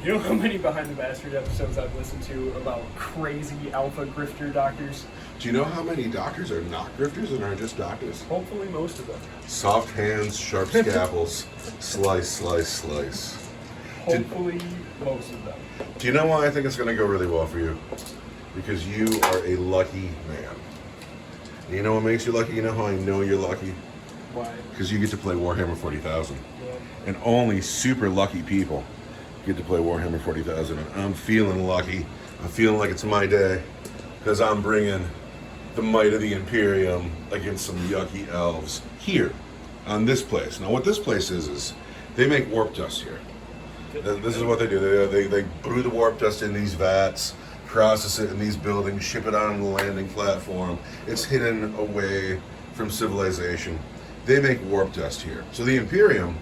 You know how many Behind the Bastard episodes I've listened to about crazy alpha grifter doctors? Do you know how many doctors are not grifters and are just doctors? Hopefully most of them. Soft hands, sharp scalpels, slice, slice, slice. Hopefully most of them. Do you know why I think it's going to go really well for you? Because you are a lucky man. And you know what makes you lucky? You know how I know you're lucky? Why? Because you get to play Warhammer 40,000. Yeah. And only super lucky people get to play Warhammer 40,000. And I'm feeling lucky. I'm feeling like it's my day. Because I'm bringing the might of the Imperium against some yucky elves here on this place. Now what this place is they make warp dust here. This is what they do. They brew the warp dust in these vats, process it in these buildings, ship it on the landing platform. It's hidden away from civilization. They make warp dust here. So the Imperium,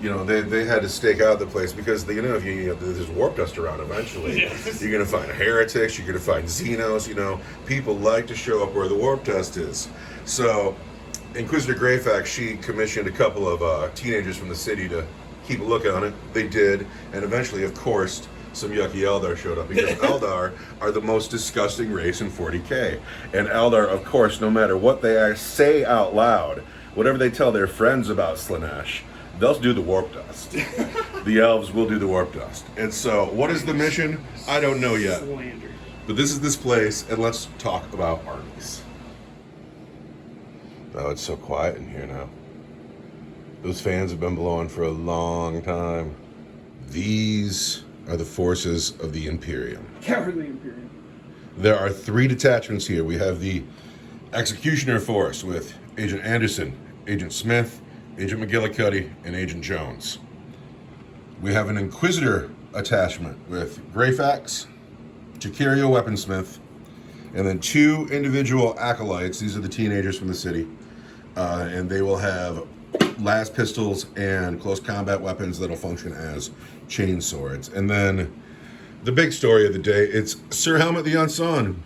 you know, they had to stake out the place because if there's warp dust around eventually. Yes. You're going to find heretics, you're going to find Xenos, you know. People like to show up where the warp dust is. So Inquisitor Greyfax, she commissioned a couple of teenagers from the city to keep a look on it. They did, and eventually, of course, some yucky Eldar showed up because Eldar are the most disgusting race in 40k. And Eldar, of course, no matter what they say out loud, whatever they tell their friends about Slaanesh, they'll do the warp dust. The elves will do the warp dust. And so, what is the mission? I don't know yet. But this is this place, and let's talk about armies. Oh, it's so quiet in here now. Those fans have been blowing for a long time. These are the forces of the Imperium. Cowardly Imperium. There are 3 detachments here. We have the Executioner Force with Agent Anderson, Agent Smith, Agent McGillicuddy, and Agent Jones. We have an Inquisitor attachment with Greyfax, Jacario Weaponsmith, and then 2 individual acolytes. These are the teenagers from the city. And they will have las pistols and close combat weapons that'll function as chain swords. And then the big story of the day, it's Sir Helmet the Unsung.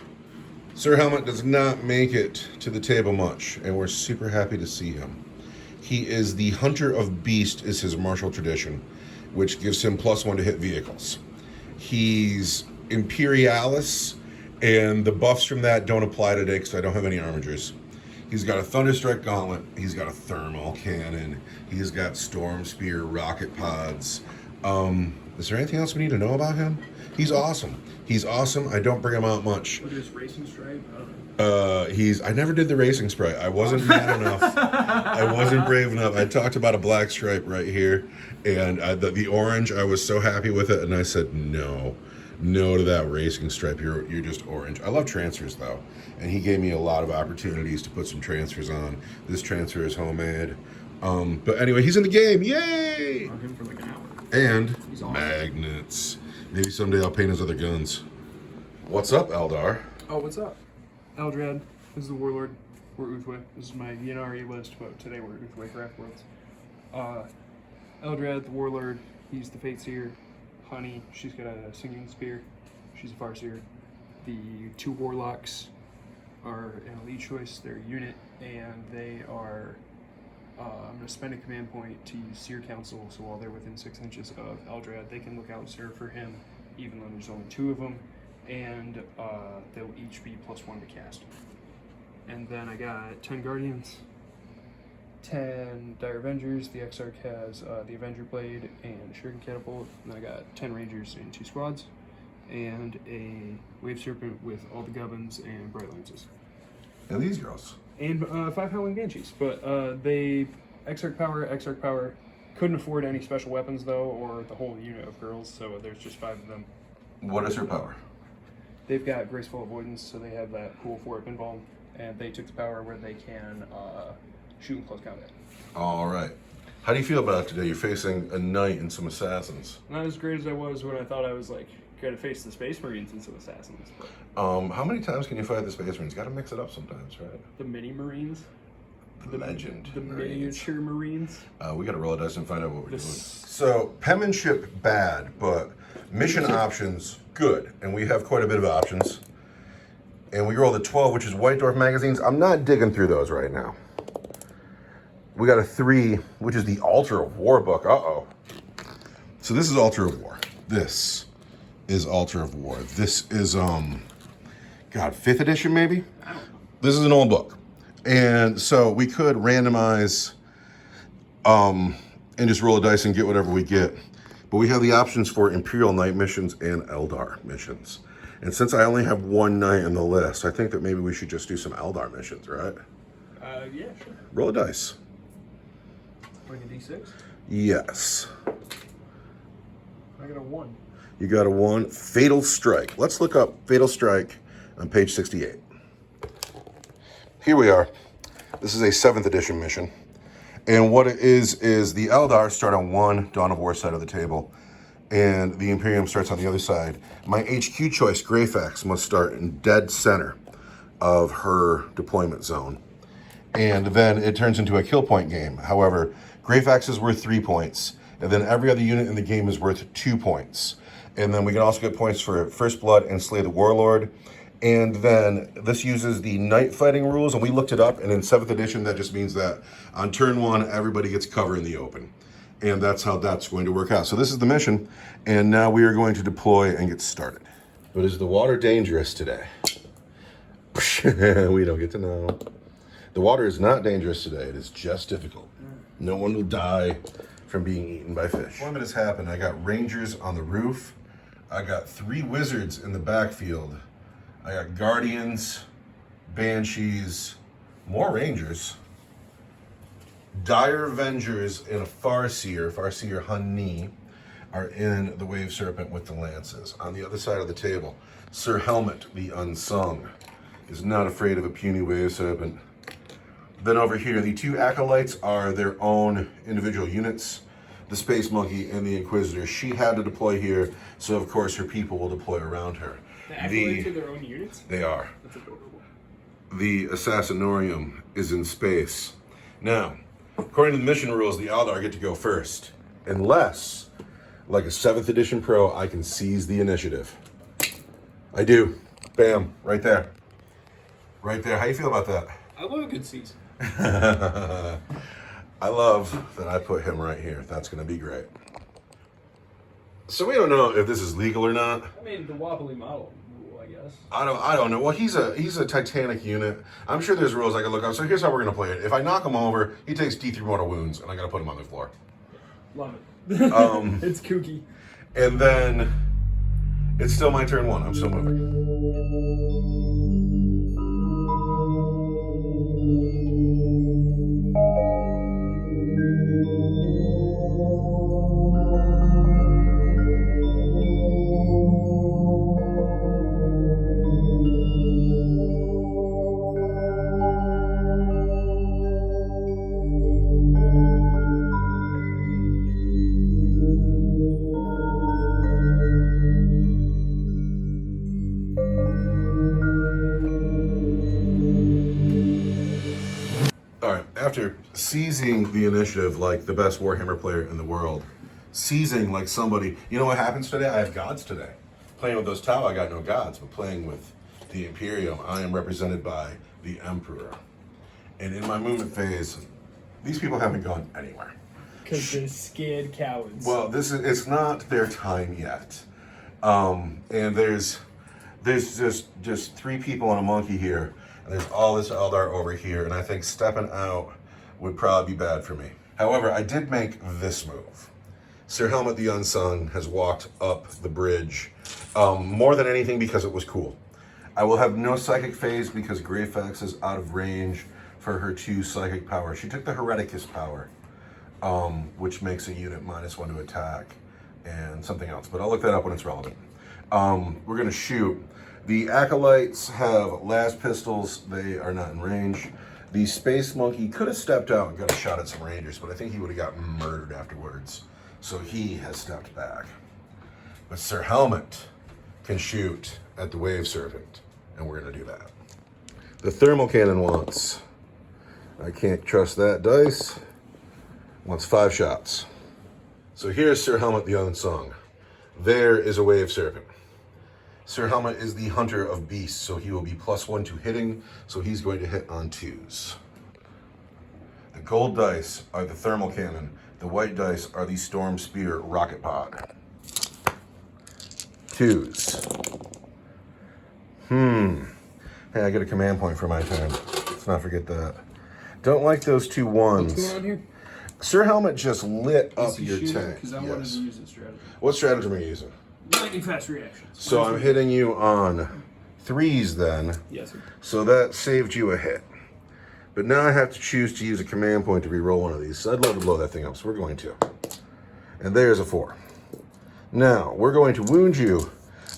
Sir Helmet does not make it to the table much, and we're super happy to see him. He is the Hunter of Beast, is his martial tradition, which gives him +1 to hit vehicles. He's Imperialis, and the buffs from that don't apply today because I don't have any armigers. He's got a Thunderstrike Gauntlet, he's got a Thermal Cannon, he's got Storm Spear rocket pods. Is there anything else we need to know about him? He's awesome. He's awesome. I don't bring him out much. What is Racing Stripe? I never did the racing stripe. I wasn't mad enough. I wasn't brave enough. I talked about a black stripe right here, and the orange, I was so happy with it, and I said no to that racing stripe. You're just orange. I love transfers though, and he gave me a lot of opportunities to put some transfers on. This transfer is homemade. But anyway, he's in the game. Yay! I'll give him for like an hour. And awesome. Magnets. Maybe someday I'll paint his other guns. What's up, Eldar? Oh, what's up? Eldrad, this is the Warlord. We're Uthway. This is my Yennari list, but today we're Uthway Craftworlds. Eldrad, the Warlord, he's the Fate Seer. Honey, she's got a Singing Spear. She's a Farseer. The 2 Warlocks are an elite choice. They're a unit, and they are... I'm going to spend a command point to use Seer Council, so while they're within 6 inches of Eldrad, they can look out and serve for him, even though there's only 2 of them, and they'll each be +1 to cast. And then I got 10 Guardians, 10 Dire Avengers. The Exarch has the Avenger Blade and Shuriken Catapult, and I got 10 Rangers in 2 squads, and a Wave Serpent with all the Gubbins and Bright Lances. And these girls. And 5 Howling Banshees, but they Exarch Power. Couldn't afford any special weapons though, or the whole unit of girls, so there's just 5 of them. What is her power? They've got Graceful Avoidance, so they have that cool 4-up Pinball, and they took the power where they can shoot in close combat. All right. How do you feel about it today? You're facing a knight and some assassins. Not as great as I was when I thought I was like going to face the Space Marines and some assassins. But how many times can you fight the Space Marines? Got to mix it up sometimes, right? the Mini Marines. The Legend. The miniature Marines. We got to roll a dice and find out what we're doing. So, penmanship bad, but mission options good. And we have quite a bit of options. And we rolled a 12, which is White Dwarf magazines. I'm not digging through those right now. We got a 3, which is the Altar of War book. Uh-oh. So this is Altar of War. This is Altar of War. This is, God, 5th edition maybe? I don't know. This is an old book. And so we could randomize and just roll a dice and get whatever we get. But we have the options for Imperial Knight missions and Eldar missions. And since I only have one knight in the list, I think that maybe we should just do some Eldar missions, right? Yeah, sure. Roll a dice. Like a D6? Yes. I got a 1. You got a 1. Fatal Strike. Let's look up Fatal Strike on page 68. Here we are. This is a 7th edition mission. And what it is the Eldar start on one Dawn of War side of the table, and the Imperium starts on the other side. My HQ choice, Greyfax, must start in dead center of her deployment zone. And then it turns into a kill point game. However, Greyfax is worth 3 points, and then every other unit in the game is worth 2 points. And then we can also get points for First Blood and Slay the Warlord. And then this uses the night fighting rules, and we looked it up, and in 7th edition, that just means that on turn 1, everybody gets cover in the open. And that's how that's going to work out. So this is the mission, and now we are going to deploy and get started. But is the water dangerous today? We don't get to know. The water is not dangerous today. It is just difficult. No one will die from being eaten by fish. Deployment has happened. I got Rangers on the roof. I got 3 Wizards in the backfield. I got Guardians, Banshees, more Rangers, Dire Avengers, and a Farseer. Farseer Honey are in the Wave Serpent with the Lances. On the other side of the table, Sir Helmet, the Unsung, is not afraid of a puny Wave Serpent. Then over here, the 2 Acolytes are their own individual units. The Space Monkey and the Inquisitor. She had to deploy here, so of course her people will deploy around her. The Acolytes are their own units? They are. That's adorable. The Assassinorium is in space. Now, according to the mission rules, the Eldar get to go first. Unless, like a 7th edition pro, I can seize the initiative. I do. Bam. Right there. Right there. How you feel about that? I love a good season. I love that I put him right here. That's going to be great. So we don't know if this is legal or not. I mean, the wobbly model rule, I guess. I don't know. Well, he's a Titanic unit. I'm sure there's rules I can look up. So here's how we're gonna play it. If I knock him over, he takes D3 mortal wounds, and I gotta put him on the floor. Love it. It's kooky. And then it's still my turn 1. I'm still moving. After seizing the initiative like the best Warhammer player in the world, seizing like somebody, you know what happens today? I have gods today. Playing with those Tau, I got no gods, but playing with the Imperium, I am represented by the Emperor. And in my movement phase, these people haven't gone anywhere. Because they're scared cowards. Well, it's not their time yet. And there's just 3 people and a monkey here. And there's all this Eldar over here, and I think stepping out would probably be bad for me. However, I did make this move. Sir Helmet the Unsung has walked up the bridge, more than anything because it was cool. I will have no psychic phase because Greyfax is out of range for her 2 psychic power. She took the Hereticus power, which makes a unit -1 to attack, and something else, but I'll look that up when it's relevant. We're gonna shoot. The Acolytes have las pistols. They are not in range. The Space Monkey could have stepped out and got a shot at some Rangers, but I think he would have got murdered afterwards. So he has stepped back. But Sir Helmet can shoot at the Wave Serpent, and we're going to do that. The Thermal Cannon wants, I can't trust that dice, wants 5 shots. So here's Sir Helmet the Unsung. There is a Wave Serpent. Sir Helmet is the hunter of beasts, so he will be +1 to hitting, so he's going to hit on 2s. The gold dice are the thermal cannon. The white dice are the storm spear rocket pod. 2s. Hey, I get a command point for my turn. Let's not forget that. Don't like those 2 1s. What's going on here? Sir Helmet just lit up Is he your shooting? tank. Because I wanted to use this strategy. What stratagem are you using? Lightning fast reactions. So I'm hitting you on 3s then. Yes, sir. So that saved you a hit. But now I have to choose to use a command point to re-roll one of these. So I'd love to blow that thing up, so we're going to. And there's a 4. Now, we're going to wound you.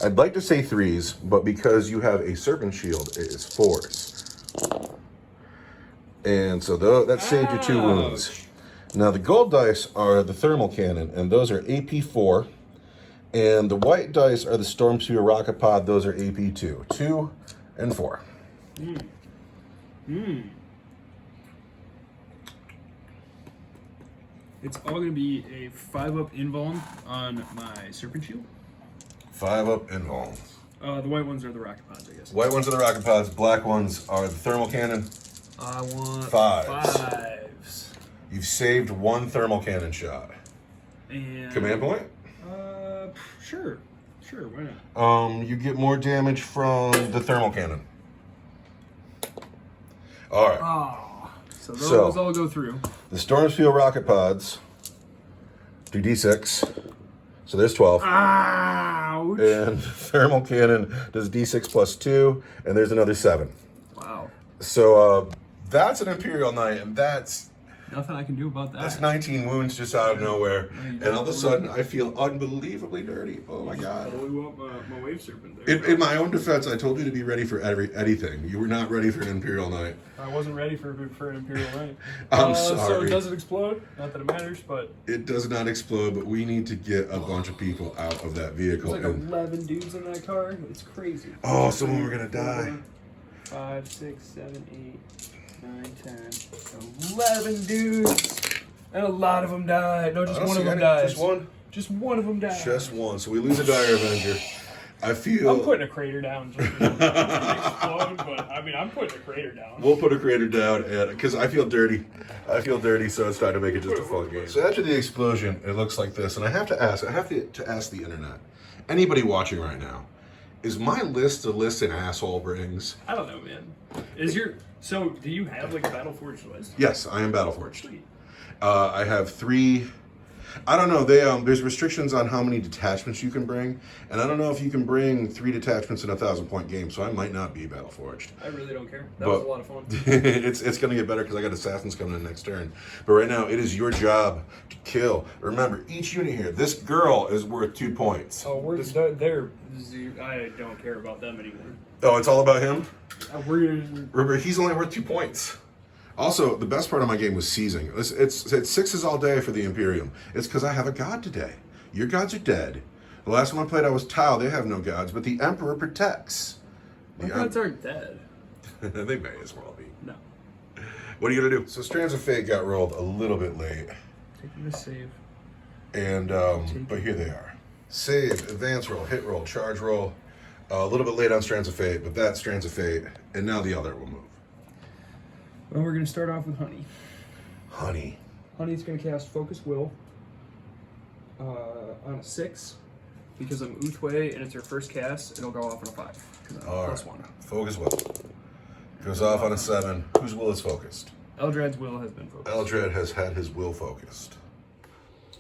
I'd like to say 3s, but because you have a serpent shield, it is 4s. And so that saved you 2 wounds. Now the gold dice are the thermal cannon, and those are AP4. And the white dice are the Storm Spear Rocket Pod, those are AP2. 2 and 4. It's all going to be a 5-up invuln on my Serpent Shield. 5-up invuln. The white ones are the rocket pods, I guess. White ones are the rocket pods, black ones are the thermal cannon. I want 5s. You've saved 1 thermal cannon shot. And Command point? Sure. Sure, why not? You get more damage from the thermal cannon. All right. Oh, so those all go through. The Stormfield rocket pods do D6. So there's 12. Ouch. And the thermal cannon does D6 plus 2, and there's another 7. Wow. So that's an Imperial Knight, and that's Nothing I can do about that. 19 wounds just out of nowhere. And all of a sudden, I feel unbelievably dirty. Oh my God. I totally want my wave serpent there. In my own defense, I told you to be ready for anything. You were not ready for an Imperial Knight. I wasn't ready for an Imperial Knight. I'm So sorry. does it explode? Not that it matters, but It does not explode, but we need to get a bunch of people out of that vehicle. there's like 11 dudes in that car. It's crazy. Oh, some of them are gonna die. 5, 6, 7, 8, 9, 10, 11 dudes. And a lot of them died. No, just one of them dies. Just one? Just one of them died. Just one. So we lose a Dire Avenger. I feel... I'm putting a crater down. Just explode, but I mean, I'm putting a crater down. We'll put a crater down, because I feel dirty. I feel dirty, so it's time to make it just a fun game. So after the explosion, it looks like this, and I have to ask the internet, anybody watching right now, is my list a list an asshole brings? I don't know, man. So do you have like a Battleforged list? Yes, I am Battleforged. Sweet. I have 3. I don't know. There's restrictions on how many detachments you can bring, and I don't know if you can bring 3 detachments in a 1,000-point game. So I might not be Battleforged. I really don't care. That was a lot of fun. it's going to get better because I got assassins coming in next turn. But right now, it is your job to kill. Remember, each unit here. This girl is worth 2 points. Oh, I don't care about them anymore. Oh, it's all about him. We're He's only worth 2 points. Also, the best part of my game was seizing. It's 6s all day for the Imperium. It's because I have a god today. Your gods are dead. The last one I played, I was Tau. They have no gods, but the Emperor protects. My gods aren't dead. They may as well be. No. What are you gonna do? So Strands of Fate got rolled a little bit late, Taking the save. and but here they are. Save, advance roll, hit roll, charge roll. A little bit late on Strands of Fate, but that's Strands of Fate, and now the Eldar will move. Well, we're going to start off with Honey. Honey. Honey's going to cast Focus Will on a 6. Because I'm Utwe and it's her first cast, it'll go off on a 5. Because I'm All plus right. 1. Focus will. Goes off on a 7. Whose will is focused? Eldrad's will has been focused. Eldrad has had his will focused.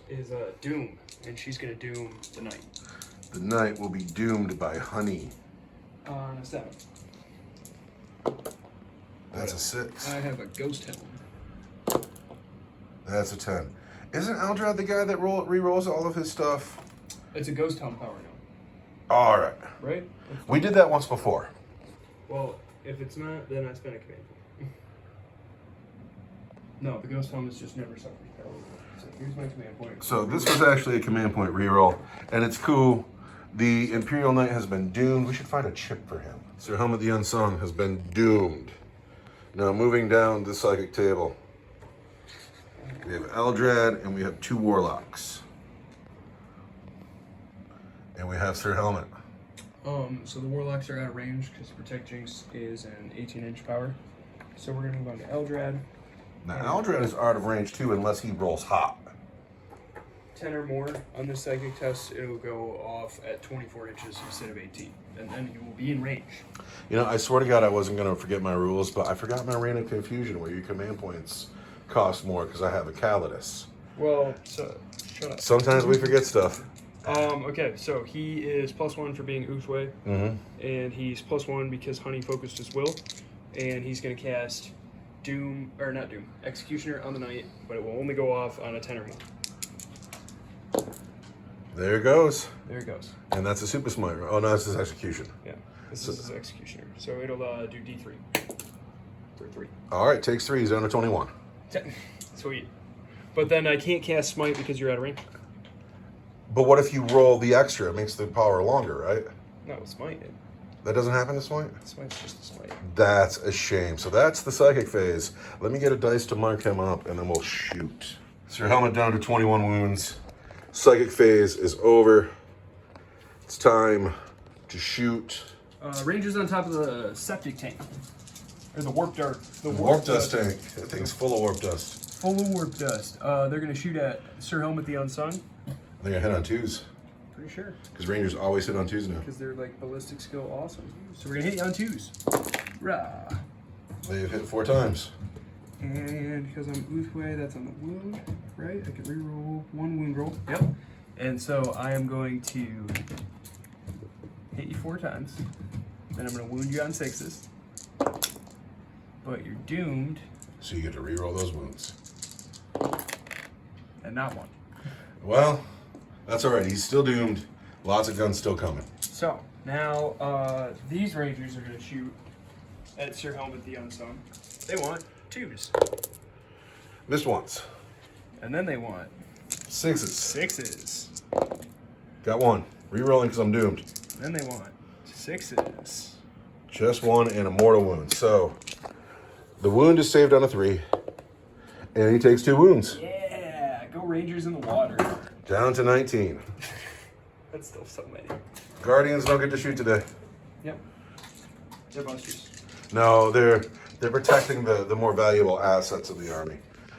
Is Doom, and she's going to doom the Knight. The knight will be doomed by Honey. On a 7. That's a 6. I have a Ghost Helm. That's a 10. Isn't Eldrad the guy that re-rolls all of his stuff? It's a Ghost Helm power now. All right. Right? We did that once before. Well, if it's not, then I spend a command point. No, the Ghost Helm is just never suffered. So here's my command point. So this was actually a command point reroll, and it's cool. The Imperial Knight has been doomed. We should find a chip for him. Sir Helmet the Unsung has been doomed. Now moving down the psychic table, we have Eldrad and we have 2 Warlocks. And we have Sir Helmet. So the Warlocks are out of range because Protect Jinx is an 18-inch power. So we're gonna move on to Eldrad. Now Eldrad is out of range too unless he rolls hot. 10 or more on the psychic test, it'll go off at 24 inches instead of 18. And then you will be in range. You know, I swear to God I wasn't going to forget my rules, but I forgot my Reign of Confusion, where your command points cost more because I have a Calidus. Well, so, shut up. Sometimes we forget stuff. Okay, so he is +1 for being Uthwei, and he's +1 because Honey focused his will, and he's going to cast Executioner on the night, but it will only go off on a 10 or more. There it goes. There it goes. And that's a Super Smite. Oh, no, this is Execution. Yeah, this is his Executioner. So it'll do D3 for 3. All right, takes 3. He's down to 21. Sweet. But then I can't cast Smite because you're out of range. But what if you roll the extra? It makes the power longer, right? No, Smite. That doesn't happen to Smite? Smite's just a Smite. That's a shame. So that's the Psychic phase. Let me get a dice to mark him up, and then we'll shoot. So your helmet down to 21 wounds. Psychic phase is over. It's time to shoot. Ranger's on top of the septic tank. Or the warp dart. The Warp dust tank. That thing's full of warp dust. Full of warp dust. They're going to shoot at Sir Helmet the Unsung. They're going to hit on 2s. Pretty sure. Because Rangers always hit on 2s now. Because they're like ballistic skill awesome. So we're going to hit you on 2s. Rah. They've hit 4 times. And because I'm Uthwei, that's on the wound, right? I can reroll 1 wound roll. Yep. And so I am going to hit you 4 times. Then I'm going to wound you on 6s. But you're doomed. So you get to reroll those wounds. And not 1. Well, that's all right. He's still doomed. Lots of guns still coming. So now these Rangers are going to shoot at Sir Helmet the Unsung. They want 2s. Missed once. And then they want 6s. 6s. Got 1. Rerolling because I'm doomed. Then they want 6s. Just 1 and a mortal wound. So the wound is saved on a 3. And he takes 2 wounds. Yeah, go Rangers in the water. Down to 19. That's still so many. Guardians don't get to shoot today. Yep. They're busters. No, they're protecting the more valuable assets of the army.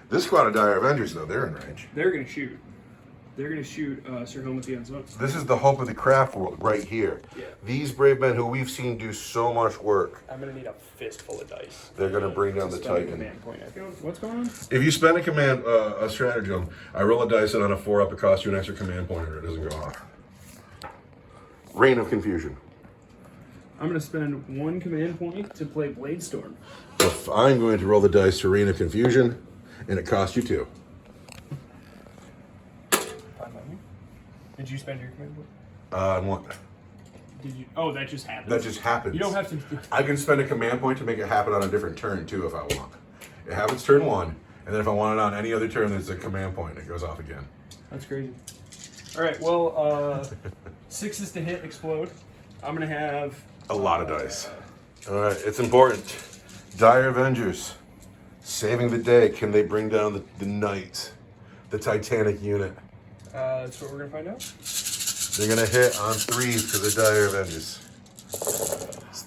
This squad of Dire Avengers, though, they're in range. They're going to shoot. They're going to shoot Sir Helmet the Unsung. This is the hope of the Craftworld right here. Yeah. These brave men who we've seen do so much work. I'm going to need a fistful of dice. They're going to bring down to the spend a Titan. command point. What's going on? If you spend a stratagem, I roll a dice and on a 4-up, it costs you an extra command point or it doesn't go off. Reign of Confusion. I'm going to spend 1 command point to play Blade Storm. If I'm going to roll the dice for Reign of Confusion, and it costs you 2. Fine by me. Did you spend your command point? And what? Did you? Oh, that just happened. That just happens. You don't have to. I can spend a command point to make it happen on a different turn, too, if I want. It happens turn 1, and then if I want it on any other turn, there's a command point, and it goes off again. That's crazy. All right, well, 6s to hit, explode. I'm going to have... A lot of dice. All right, it's important. Dire Avengers, saving the day. Can they bring down the knight, the Titanic unit? That's what we're going to find out. They're going to hit on 3s because they're Dire Avengers.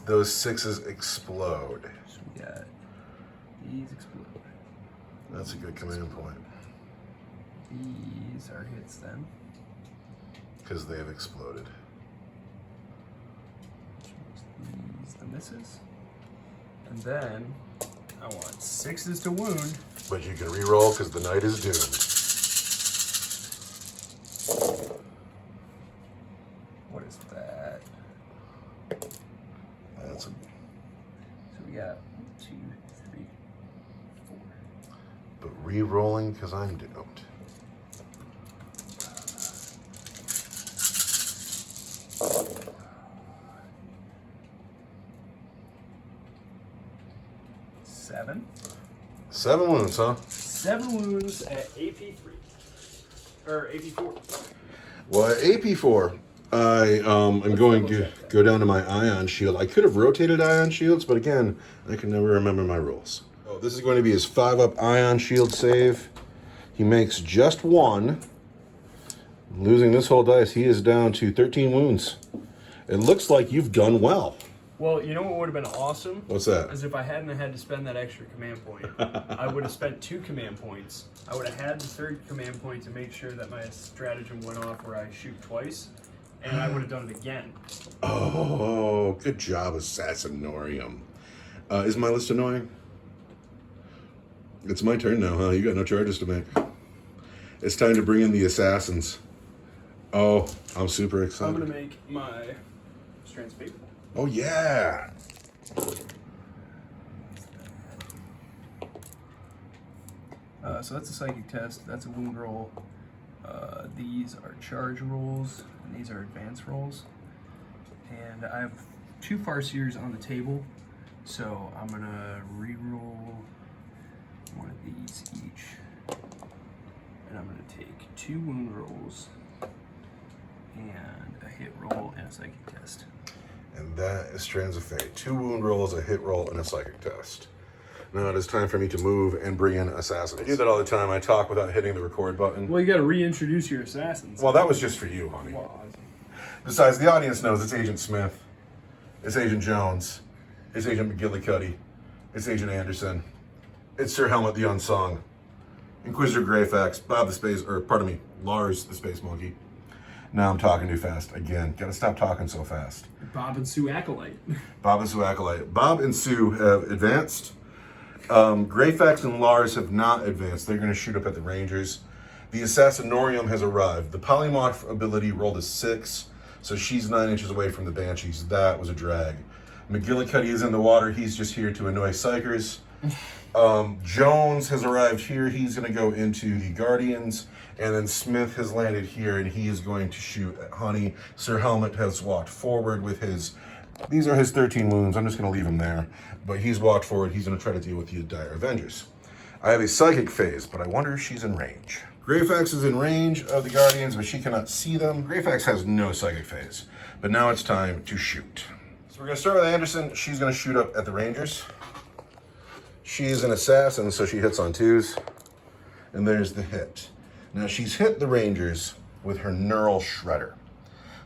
Those 6s explode. So we got these explode. That's a good command point. These are hits then. Because they have exploded. These the misses. And then I want 6s to wound. But you can re-roll because the knight is doomed. What is that? That's a... So we got 2, 3, 4. But re-rolling because I'm doomed. Seven. 7 wounds, huh? 7 wounds at AP3. Or AP4. Well, at AP4, I am going to go down to my Ion Shield. I could have rotated Ion Shields, but again, I can never remember my rules. Oh, this is going to be his 5-up Ion Shield save. He makes just 1. Losing this whole dice, he is down to 13 wounds. It looks like you've done well. Well, you know what would have been awesome? What's that? As if I hadn't had to spend that extra command point. I would have spent 2 command points. I would have had the 3rd command point to make sure that my stratagem went off where I shoot twice, and I would have done it again. Oh, good job, Assassinorium. Is my list annoying? It's my turn now, huh? You got no charges to make. It's time to bring in the assassins. Oh, I'm super excited. I'm going to make my Strands Faithful. Oh, yeah. So that's a psychic test. That's a wound roll. These are charge rolls, and these are advanced rolls. And I have 2 Farseers on the table, so I'm going to re-roll one of these each. And I'm going to take 2 wound rolls and a hit roll and a psychic test. And that is Strands of Fate. 2 wound rolls, a hit roll, and a psychic test. Now it is time for me to move and bring in assassins. I do that all the time. I talk without hitting the record button. Well, you got to reintroduce your assassins. Well, that was just for you, honey. Besides, the audience knows it's Agent Smith, it's Agent Jones, it's Agent McGillicuddy, it's Agent Anderson, it's Sir Helmet the Unsung, Inquisitor Greyfax, Bob the Space, or pardon me, Lars the Space Monkey. Now I'm talking too fast. Again, gotta stop talking so fast. Bob and Sue Acolyte. Bob and Sue Acolyte. Bob and Sue have advanced. Greyfax and Lars have not advanced. They're gonna shoot up at the Rangers. The Assassinorium has arrived. The Polymorph ability rolled a 6, so she's 9 inches away from the Banshees. That was a drag. McGillicuddy is in the water. He's just here to annoy psychers. Jones has arrived here. He's going to go into the Guardians. And then Smith has landed here, and he is going to shoot at Honey. Sir Helmet has walked forward with his... These are his 13 wounds. I'm just going to leave him there. But he's walked forward. He's going to try to deal with the Dire Avengers. I have a Psychic phase, but I wonder if she's in range. Greyfax is in range of the Guardians, but she cannot see them. Greyfax has no Psychic phase. But now it's time to shoot. So we're going to start with Anderson. She's going to shoot up at the Rangers. She is an assassin, so she hits on 2s. And there's the hit. Now she's hit the Rangers with her Neural Shredder.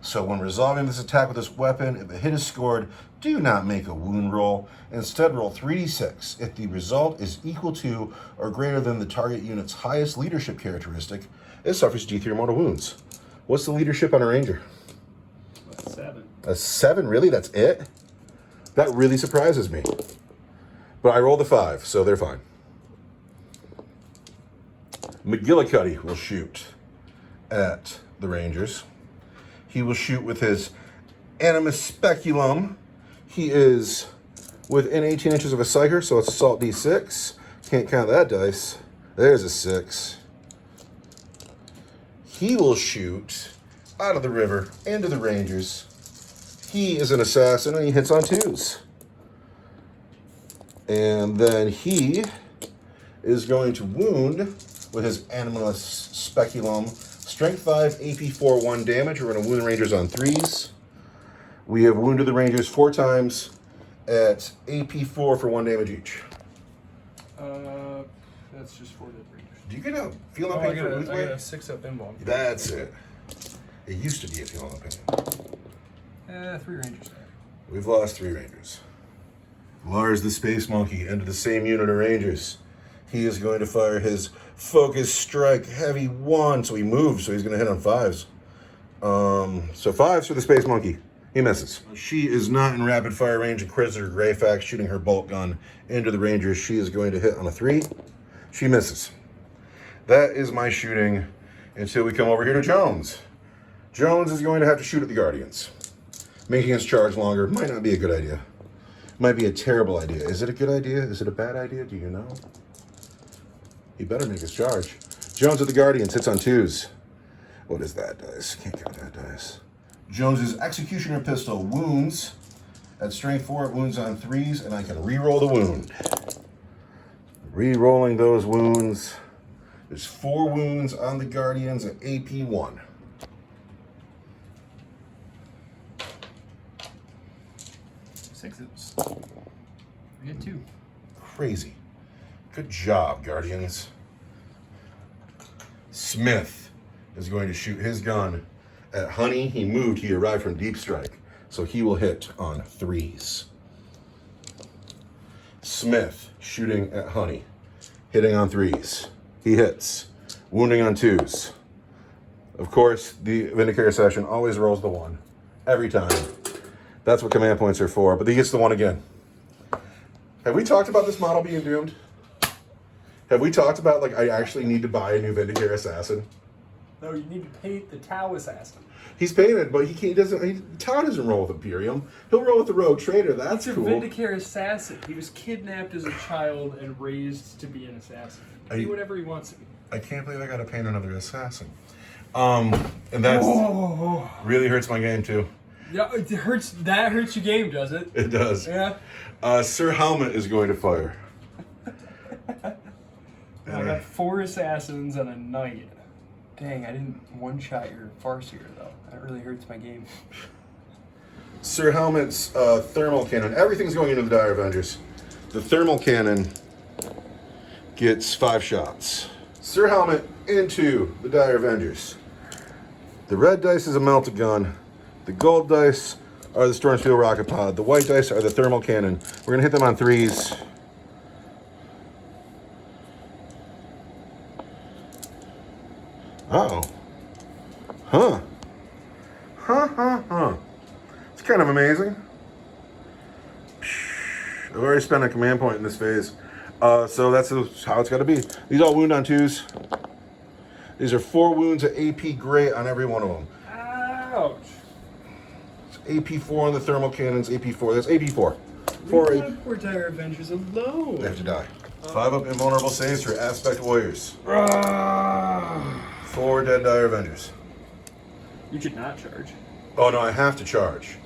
So when resolving this attack with this weapon, if a hit is scored, do not make a wound roll. Instead, roll 3d6. If the result is equal to or greater than the target unit's highest leadership characteristic, it suffers D3 mortal wounds. What's the leadership on a Ranger? A 7. A 7? Really? That's it? That really surprises me. But I rolled a 5, so they're fine. McGillicuddy will shoot at the Rangers. He will shoot with his Animus Speculum. He is within 18 inches of a Psyker, so it's Assault D6. Can't count that dice. There's a 6. He will shoot out of the river into the Rangers. He is an assassin, and he hits on 2s. And then he is going to wound with his Animus Speculum. Strength 5, AP 4, 1 damage. We're going to wound Rangers on 3s. We have wounded the Rangers 4 times at AP 4 for 1 damage each. That's just 4 dead Rangers. Do you get a feel no pain for wound? I got a 6 up invuln. That's it. It used to be a feel no pain. 3 Rangers. We've lost 3 Rangers. Lars the Space Monkey into the same unit of Rangers. He is going to fire his Focus Strike Heavy 1. So he moves, so he's going to hit on 5s. So 5s for the Space Monkey. He misses. She is not in rapid fire range. Inquisitor Greyfax shooting her bolt gun into the Rangers. She is going to hit on a 3. She misses. That is my shooting until we come over here to Jones. Jones is going to have to shoot at the Guardians. Making his charge longer might not be a good idea. Might be a terrible idea. Is it a good idea? Is it a bad idea? Do you know? He better make his charge. Jones at the Guardians hits on 2s. What is that dice? Can't count that dice. Jones's Executioner Pistol wounds. At strength 4, it wounds on 3s, and I can re-roll the wound. Re-rolling those wounds. There's 4 wounds on the Guardians at AP 1. Sixes. We get 2. Crazy. Good job, Guardians. Smith is going to shoot his gun at Honey. He moved. He arrived from Deep Strike. So he will hit on 3s. Smith, shooting at Honey, hitting on 3s. He hits. Wounding on 2s. Of course, the Vindicator Assassin always rolls the 1. Every time. That's what command points are for, but he gets the 1 again. Have we talked about this model being doomed? Have we talked about, like, I actually need to buy a new Vindicator Assassin? No, you need to paint the Tau Assassin. He's painted, but Tau doesn't roll with Imperium. He'll roll with the Rogue Trader. That's He's cool. a Vindicator Assassin. He was kidnapped as a child and raised to be an assassin. He can do whatever he wants to be. I can't believe I got to paint another assassin. And that really hurts my game, too. Yeah, it hurts. That hurts your game, does it? It does. Yeah. Sir Helmet is going to fire. I got 4 assassins and a knight. Dang, I didn't one-shot your Farseer, though. That really hurts my game. Sir Helmet's thermal cannon. Everything's going into the Dire Avengers. The thermal cannon gets 5 shots. Sir Helmet into the Dire Avengers. The red dice is a melted gun. The gold dice are the Stormfield rocket pod. The white dice are the thermal cannon. We're going to hit them on 3s. Uh-oh. Huh. It's kind of amazing. I've already spent a command point in this phase. So that's how it's got to be. These all wound on 2s. These are 4 wounds at AP great on every one of them. Ouch. AP 4 on the thermal cannons. AP 4. That's AP 4. Leave my poor Dire Avengers alone. They have to die. 5 up invulnerable saves for Aspect Warriors. 4 dead Dire Avengers. You should not charge. Oh no, I have to charge.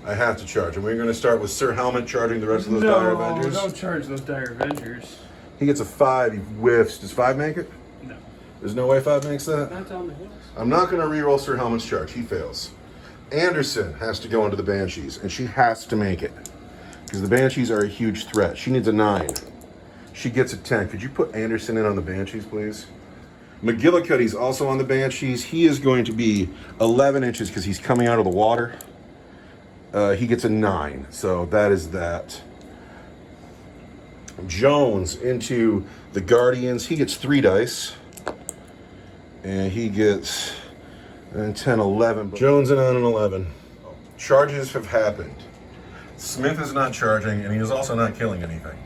And we're going to start with Sir Helmet charging the rest of those Dire Avengers. No, don't charge those Dire Avengers. He gets a 5. He whiffs. Does 5 make it? No. There's no way 5 makes that? Not down the hills. I'm not going to reroll Sir Helmet's charge. He fails. Anderson has to go into the Banshees, and she has to make it. Because the Banshees are a huge threat. She needs a 9. She gets a 10. Could you put Anderson in on the Banshees, please? McGillicuddy's also on the Banshees. He is going to be 11 inches because he's coming out of the water. He gets a 9. So that is that. Jones into the Guardians. He gets 3 dice. And he gets 10, 11. Jones in on an 11. Charges have happened. Smith is not charging, and he is also not killing anything.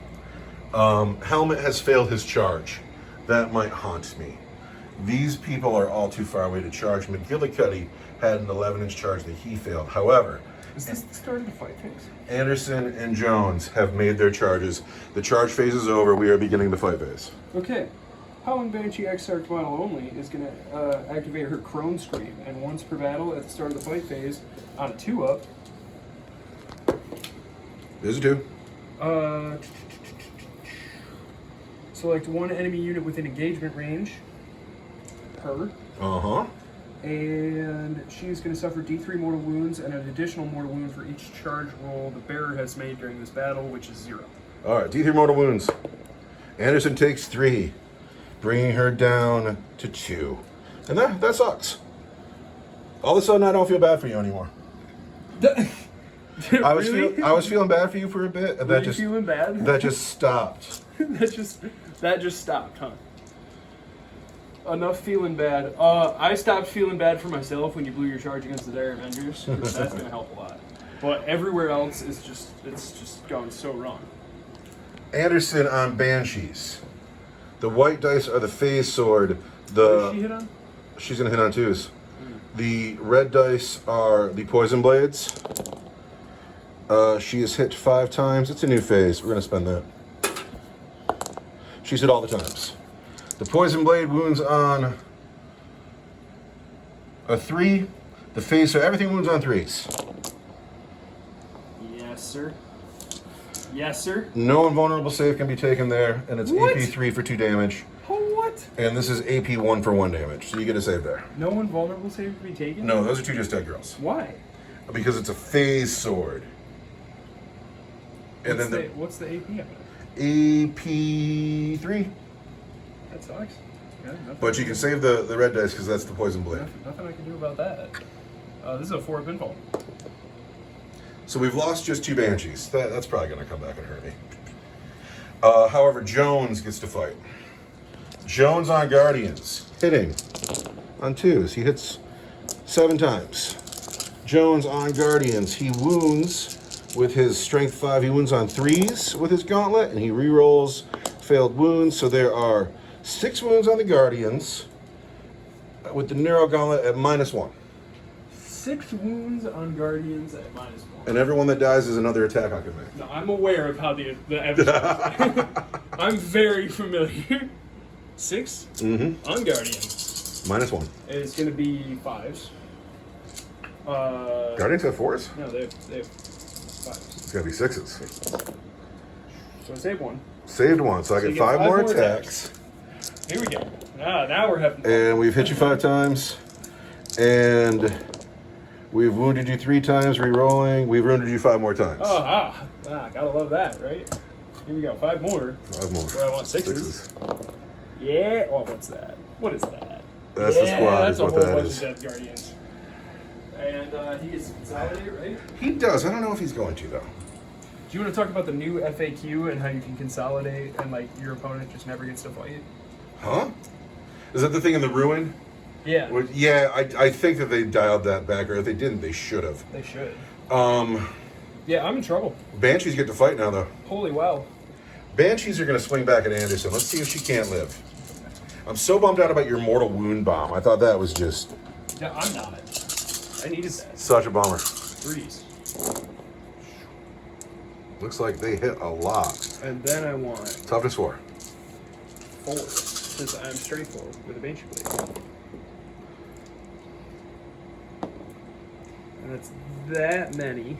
Helmet has failed his charge. That might haunt me. These people are all too far away to charge. McGillicuddy had an 11-inch charge that he failed. However, is this the start of the fight phase? Anderson and Jones have made their charges. The charge phase is over. We are beginning the fight phase. Okay. Howling Banshee Exarch model only is going to activate her Crone Scream, and once per battle at the start of the fight phase, on a 2-up. There's a 2. Select 1 enemy unit within engagement range. Her. Uh-huh. And she's going to suffer D3 mortal wounds and an additional mortal wound for each charge roll the bearer has made during this battle, which is 0. All right, D3 mortal wounds. Anderson takes 3, bringing her down to 2. And that sucks. All of a sudden, I don't feel bad for you anymore. I was feeling bad for you for a bit, and that just feeling bad? That just stopped. that just stopped, huh? Enough feeling bad. I stopped feeling bad for myself when you blew your charge against the Dire Avengers. That's gonna help a lot. But everywhere else is it's just going so wrong. Anderson on Banshees. The white dice are the phase sword. What does she hit on? She's gonna hit on 2s. The red dice are the poison blades. She has hit 5 times. It's a new phase. We're gonna spend that. She's hit all the times. The poison blade wounds on a 3. The phase, so everything wounds on 3s. Yes, sir. Yes, sir. No invulnerable save can be taken there, and it's What? AP 3 for 2 damage. What? And this is AP 1 for 1 damage, so you get a save there. No invulnerable save to be taken? No, those are 2 just dead girls. Why? Because it's a phase sword. And What's the AP of it? AP 3. That sucks. Yeah, But you can save the red dice because that's the poison blade. Nothing I can do about that. This is a 4-up invul. So we've lost just 2 Banshees. That's probably going to come back and hurt me. However, Jones gets to fight. Jones on Guardians, hitting on 2s. He hits 7 times. Jones on Guardians, he wounds with his Strength 5. He wounds on 3s with his Gauntlet, and he rerolls failed wounds. So there are 6 wounds on the Guardians with the Neuro Gauntlet at -1. 6 wounds on Guardians at -1. And everyone that dies is another attack I can make. No, I'm aware of how the episode I'm very familiar. 6 on Guardians. -1. It's going to be 5s. Guardians have 4s? No, they have 5s. It's got to be 6s. So I saved 1. Saved 1, so I get 5 more attacks. Here we go. Now we're having fun. And we've hit you 5 times. And we've wounded you 3 times, re-rolling. We've wounded you 5 more times. Gotta love that, right? Here we go, 5 more. 5 more. Well, I want 6s. Yeah. Oh, what's that? What is that? That's the squad. That's Is a what whole that bunch is. of Death Guardians. And he gets to consolidate, right? He does. I don't know if he's going to, though. Do you want to talk about the new FAQ and how you can consolidate and like your opponent just never gets to fight? Huh? Is that the thing in the ruin? Yeah. Well, yeah, I think that they dialed that back, or if they didn't, they should have. They should. Um, Yeah, I'm in trouble. Banshees get to fight now, though. Holy wow. Banshees are going to swing back at Anderson. Let's see if she can't live. I'm so bummed out about your Mortal Wound Bomb. I thought that was just Yeah, I'm not. I needed that. such a bummer. 3s. Looks like they hit a lot. And then I want Toughness 4. 4, since I'm Strength 4 with a Banshee Blade. And that's that many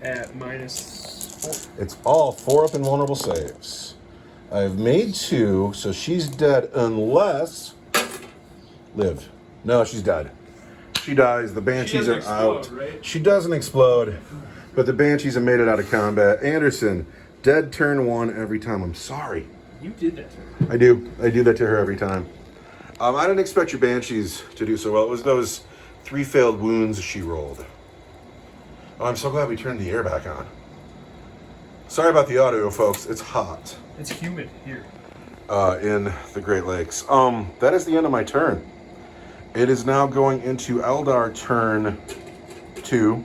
at -4. It's all 4-up invulnerable saves. I've made 2, so she's dead unless... Live. No, she's dead. She dies. The Banshees are doesn't out. explode, right? She doesn't explode, but the Banshees have made it out of combat. Anderson, dead turn 1 every time. I'm sorry. You did that to her. I do. I do that to her every time. I didn't expect your Banshees to do so well. It was those 3 failed wounds she rolled. Oh, I'm so glad we turned the air back on. Sorry about the audio, folks. It's hot It's humid here. in the Great Lakes. That is the end of my turn. It is now going into Eldar turn 2.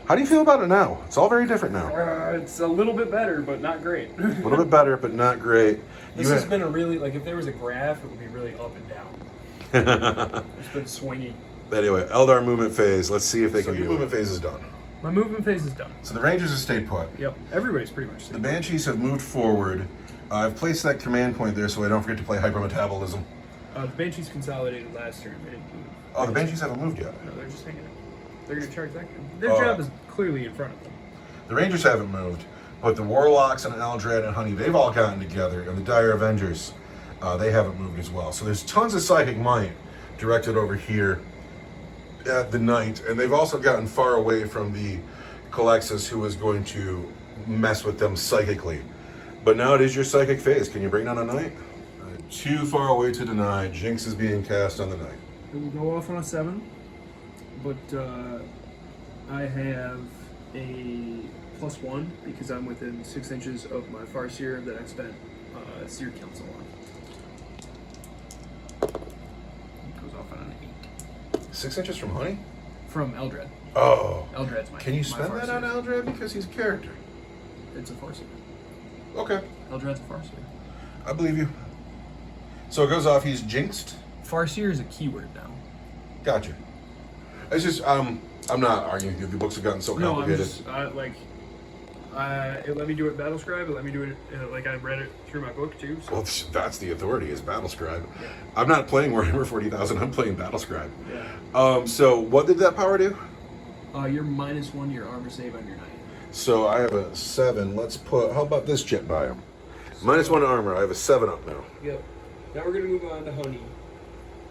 How do you feel about it now? It's all very different now. It's a little bit better, but not great. A little bit better, but not great. This has been a really, like, if there was a graph, it would be really up and down. It's been swingy. Anyway, Eldar movement phase. Let's see if they can do your it. Movement phase is done. My movement phase is done. So the Rangers have stayed put. Yep, everybody's pretty much The Banshees have moved forward. I've placed that command point there so I don't forget to play hypermetabolism. The Banshees consolidated last turn. They didn't move. Oh, the Banshees haven't moved yet. No, they're just hanging out. They're going to charge that. Their Oh. job is clearly in front of them. The Rangers haven't moved, but the Warlocks and Eldrad and Honey, they've all gotten together. And the Dire Avengers, they haven't moved as well. So there's tons of psychic might directed over here at the Knight. And they've also gotten far away from the Calexis, who is going to mess with them psychically. But now it is your psychic phase. Can you bring down a Knight? Too far away to deny. Jinx is being cast on the Knight. It will go off on a 7, but I have a +1 because I'm within 6 inches of my Farseer that I spent Seer Council on. It goes off on an 8. 6 inches from Honey? From Eldrad. Oh. Eldrad's my Can you my spend that on Farseer. Eldrad because he's a character? It's a Farseer. Okay. Eldrad's a Farseer. I believe you. So it goes off, he's jinxed? Farseer is a keyword now. Gotcha. It's just, I'm not arguing. The books have gotten so No, I'm complicated. just, it let me do it Battlescribe, it let me do it, like I read it through my book too. So. Well, that's the authority, is Battlescribe. Yeah. I'm not playing Warhammer 40,000, I'm playing Battlescribe. Yeah. So what did that power do? You're -1 your armor save on your knight. So I have a 7. Let's put, how about this jet by him? -1 armor, I have a 7 up now. Yep. Now we're gonna move on to Honey.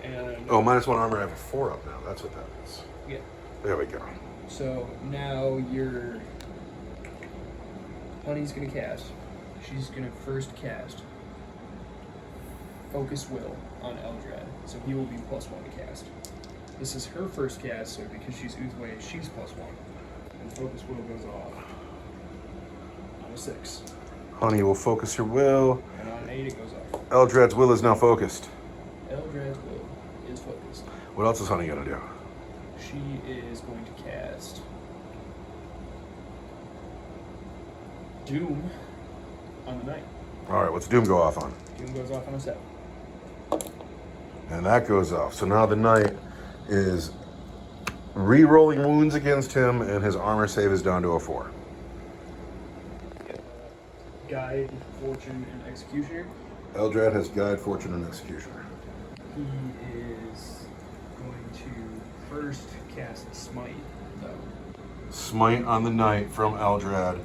And Oh, -1 armor, I have a 4 up now. That's what that is. yeah. There we go. So now your Honey's gonna cast. She's gonna first cast Focus Will on Eldrad. So he will be +1 to cast. This is her first cast, so because she's Uthway, she's +1. And focus will goes off on a 6. Honey will focus your will. And on an 8 it goes off. Eldred's will is now focused. Eldred's will is focused. What else is Honey gonna do? She is going to cast Doom on the knight. All right, what's Doom go off on? Doom goes off on a 7. And that goes off. So now the knight is re-rolling wounds against him, and his armor save is down to a 4. Guide, Fortune, and Executioner. Eldred has Guide, Fortune, and Executioner. He is going to first cast Smite, though. Smite on the knight from Eldred.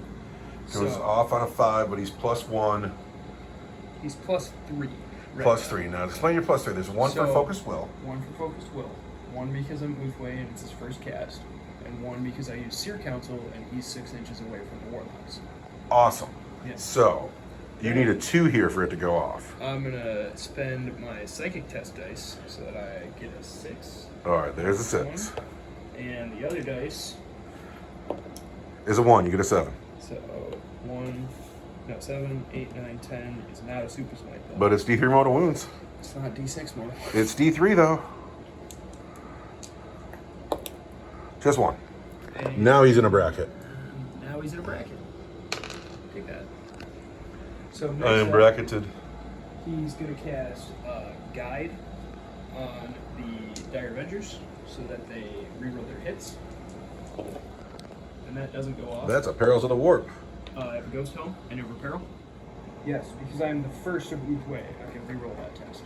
Goes So- off on a 5, but he's +1. He's +3. Right +3. Now explain your +3. There's 1 for So- Focus Will. 1 for Focused Will. 1 because I'm Uthway and it's his first cast. And 1 because I use Seer Council and he's 6 inches away from the Warlocks. Awesome. Yes. So, you need a 2 here for it to go off. I'm gonna spend my Psychic Test dice so that I get a 6. Alright, there's a 6. And the other dice, Is a 1, you get a 7. so 7, 8, 9, 10 is not a Super Smite though. But it's D3 mortal wounds. It's not D6 more. It's D3 though. Just 1. And Now he's in a bracket. now he's in a bracket. Take that. So next I am up, bracketed. he's going to cast Guide on the Dire Avengers so that they reroll their hits. And that doesn't go off. That's a Perils of the Warp. I have a Ghost Helm and over Peril. Yes, because I'm the first of each way. I can reroll that test.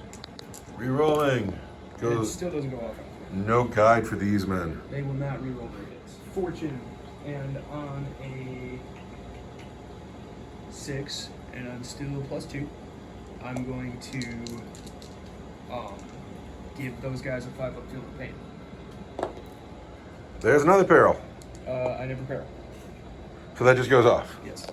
Rerolling. And it Goes. still doesn't go off. No guide for these men. They will not reroll their hits. Fortune, and on a 6, and I'm still +2, I'm going to give those guys a 5 up field of pain. There's another Peril. I never Peril. So that just goes off. Yes.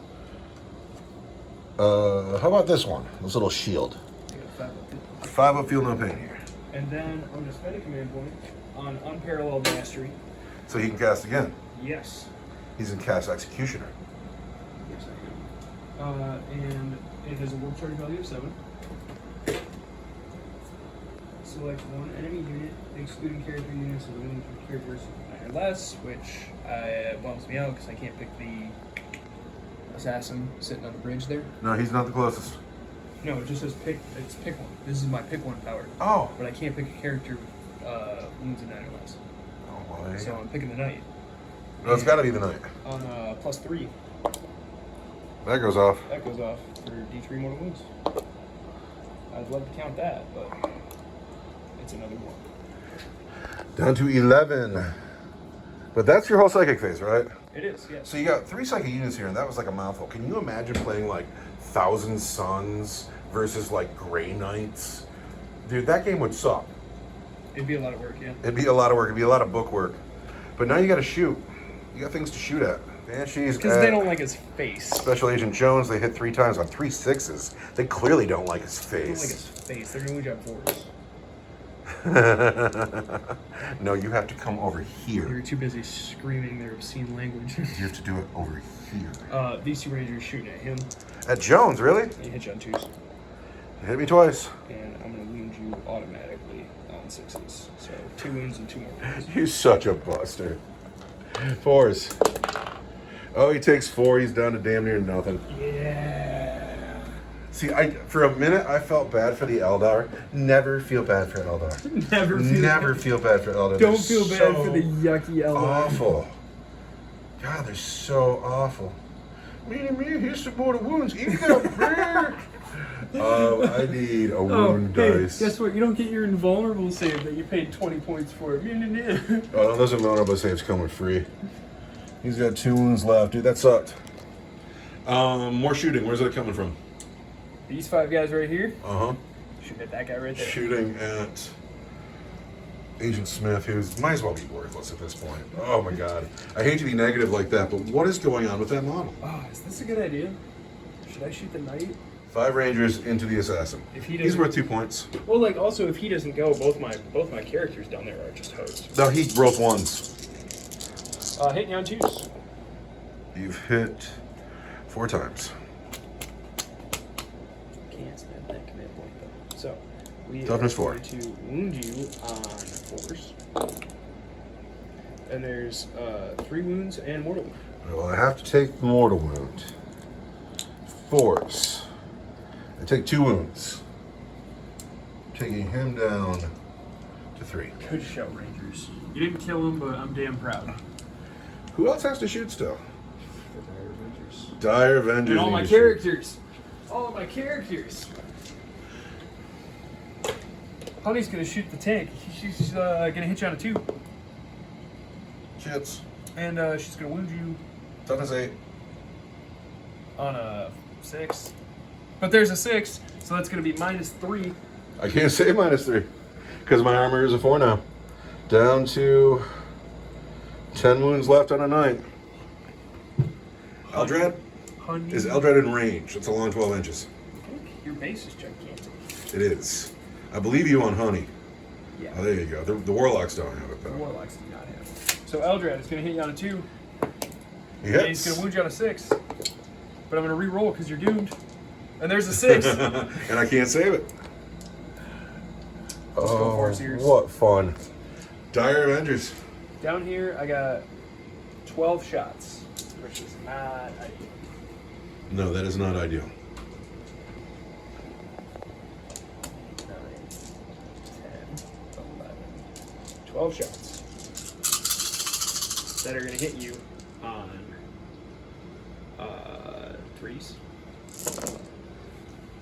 How about this one? This little shield. I got a 5 up field. 5 up field, no pain here. And then I'm going to spend a command point on Unparalleled Mastery. So he can cast again. Yes. He's in Cast Executioner. Yes, I am. And it has a warp charge value of 7. Select one enemy unit, excluding character units of the wound from characters 9 or less, which bums me out because I can't pick the assassin sitting on the bridge there. No, he's not the closest. No, it just says pick. It's pick one. This is my pick one power. Oh. But I can't pick a character wounds of 9 or less. Oh boy. So I'm picking the knight. No, it's got to be the knight. On +3, That goes off. that goes off for D3 mortal wounds. I'd love to count that, but it's another 1. Down to 11. But that's your whole psychic phase, right? It is, yes. So you got 3 psychic units here, and that was like a mouthful. Can you imagine playing like Thousand Suns versus like Grey Knights? Dude, that game would suck. It'd be a lot of work, yeah. It'd be a lot of work. It'd be a lot of book work. But now you got to shoot. You got things to shoot at. Banshees. Because they don't like his face. Special Agent Jones. They hit 3 times on 3 6s. They clearly don't like his They don't like face. his face. They're doing job 4s. No, you have to come over They're here. too busy screaming their obscene language. You have to do it over here. These 2 rangers shooting at him. At Jones, really? They hit you on 2s. You hit me twice. And I'm going to wound you automatically on 6s. So 2 wounds and 2 more wounds. You're such a buster. 4s. Oh, he takes 4. He's down to damn near nothing. Yeah. See, for a minute I felt bad for the Eldar. Never feel bad for Eldar. Never feel bad for Eldar. Don't They're feel bad so for the yucky Eldar. awful. God, they're so awful. Me, here's some more wounds. Eat up, man. I need a wound dice. Guess what? You don't get your invulnerable save that you paid 20 points for. Oh, no, those invulnerable saves come with free. He's got 2 wounds left. Dude, that sucked. More shooting. Where's that coming from? These 5 guys right here. Uh-huh. Shoot at that guy right there. Shooting at Agent Smith, who's might as well be worthless at this point. Oh my god. I hate to be negative like that, but what is going on with that model? Oh, is this a good idea? Should I shoot the knight? 5 Rangers into the assassin. If he He's doesn't- worth 2 points. Well, like also if he doesn't go, both my characters down there are just hosts. No, he rolls 1s. Hitting you on 2s. You've hit 4 times. Can't spend that command point though. So we Toughness are 4. going to wound you on force. And there's 3 wounds and mortal wound. Well, I have to take the mortal wound. Force. I take 2 wounds. Taking him down to 3. Good show, Rangers. You didn't kill him, but I'm damn proud. Who else has to shoot still? The Dire Avengers. Dire Avengers. And all need my to shoot. characters. All of my characters. Honey's gonna shoot the tank. She's gonna hit you on a 2. Shits. And she's gonna wound you Toughness 8. on a 6. But there's a 6, so that's gonna be -3. I can't say -3 because my armor is a 4 now. Down to 10 wounds left on a 9. Eldrad? Honey. Is Eldrad in range? It's a long 12 inches. I think your base is gigantic. It is. I believe you on Honey. Yeah. Oh, there you go. The Warlocks don't have it, The though. Warlocks do not have it. So Eldrad is gonna hit you on a 2. He And he's hits. gonna wound you on a 6. But I'm gonna re-roll because you're doomed. And there's a 6. And I can't save it. Let's go for Sears. What fun. Dire Avengers. Down here, I got 12 shots, which is not ideal. No, that is not ideal. 9, 10, 11, 12 shots that are going to hit you on 3s.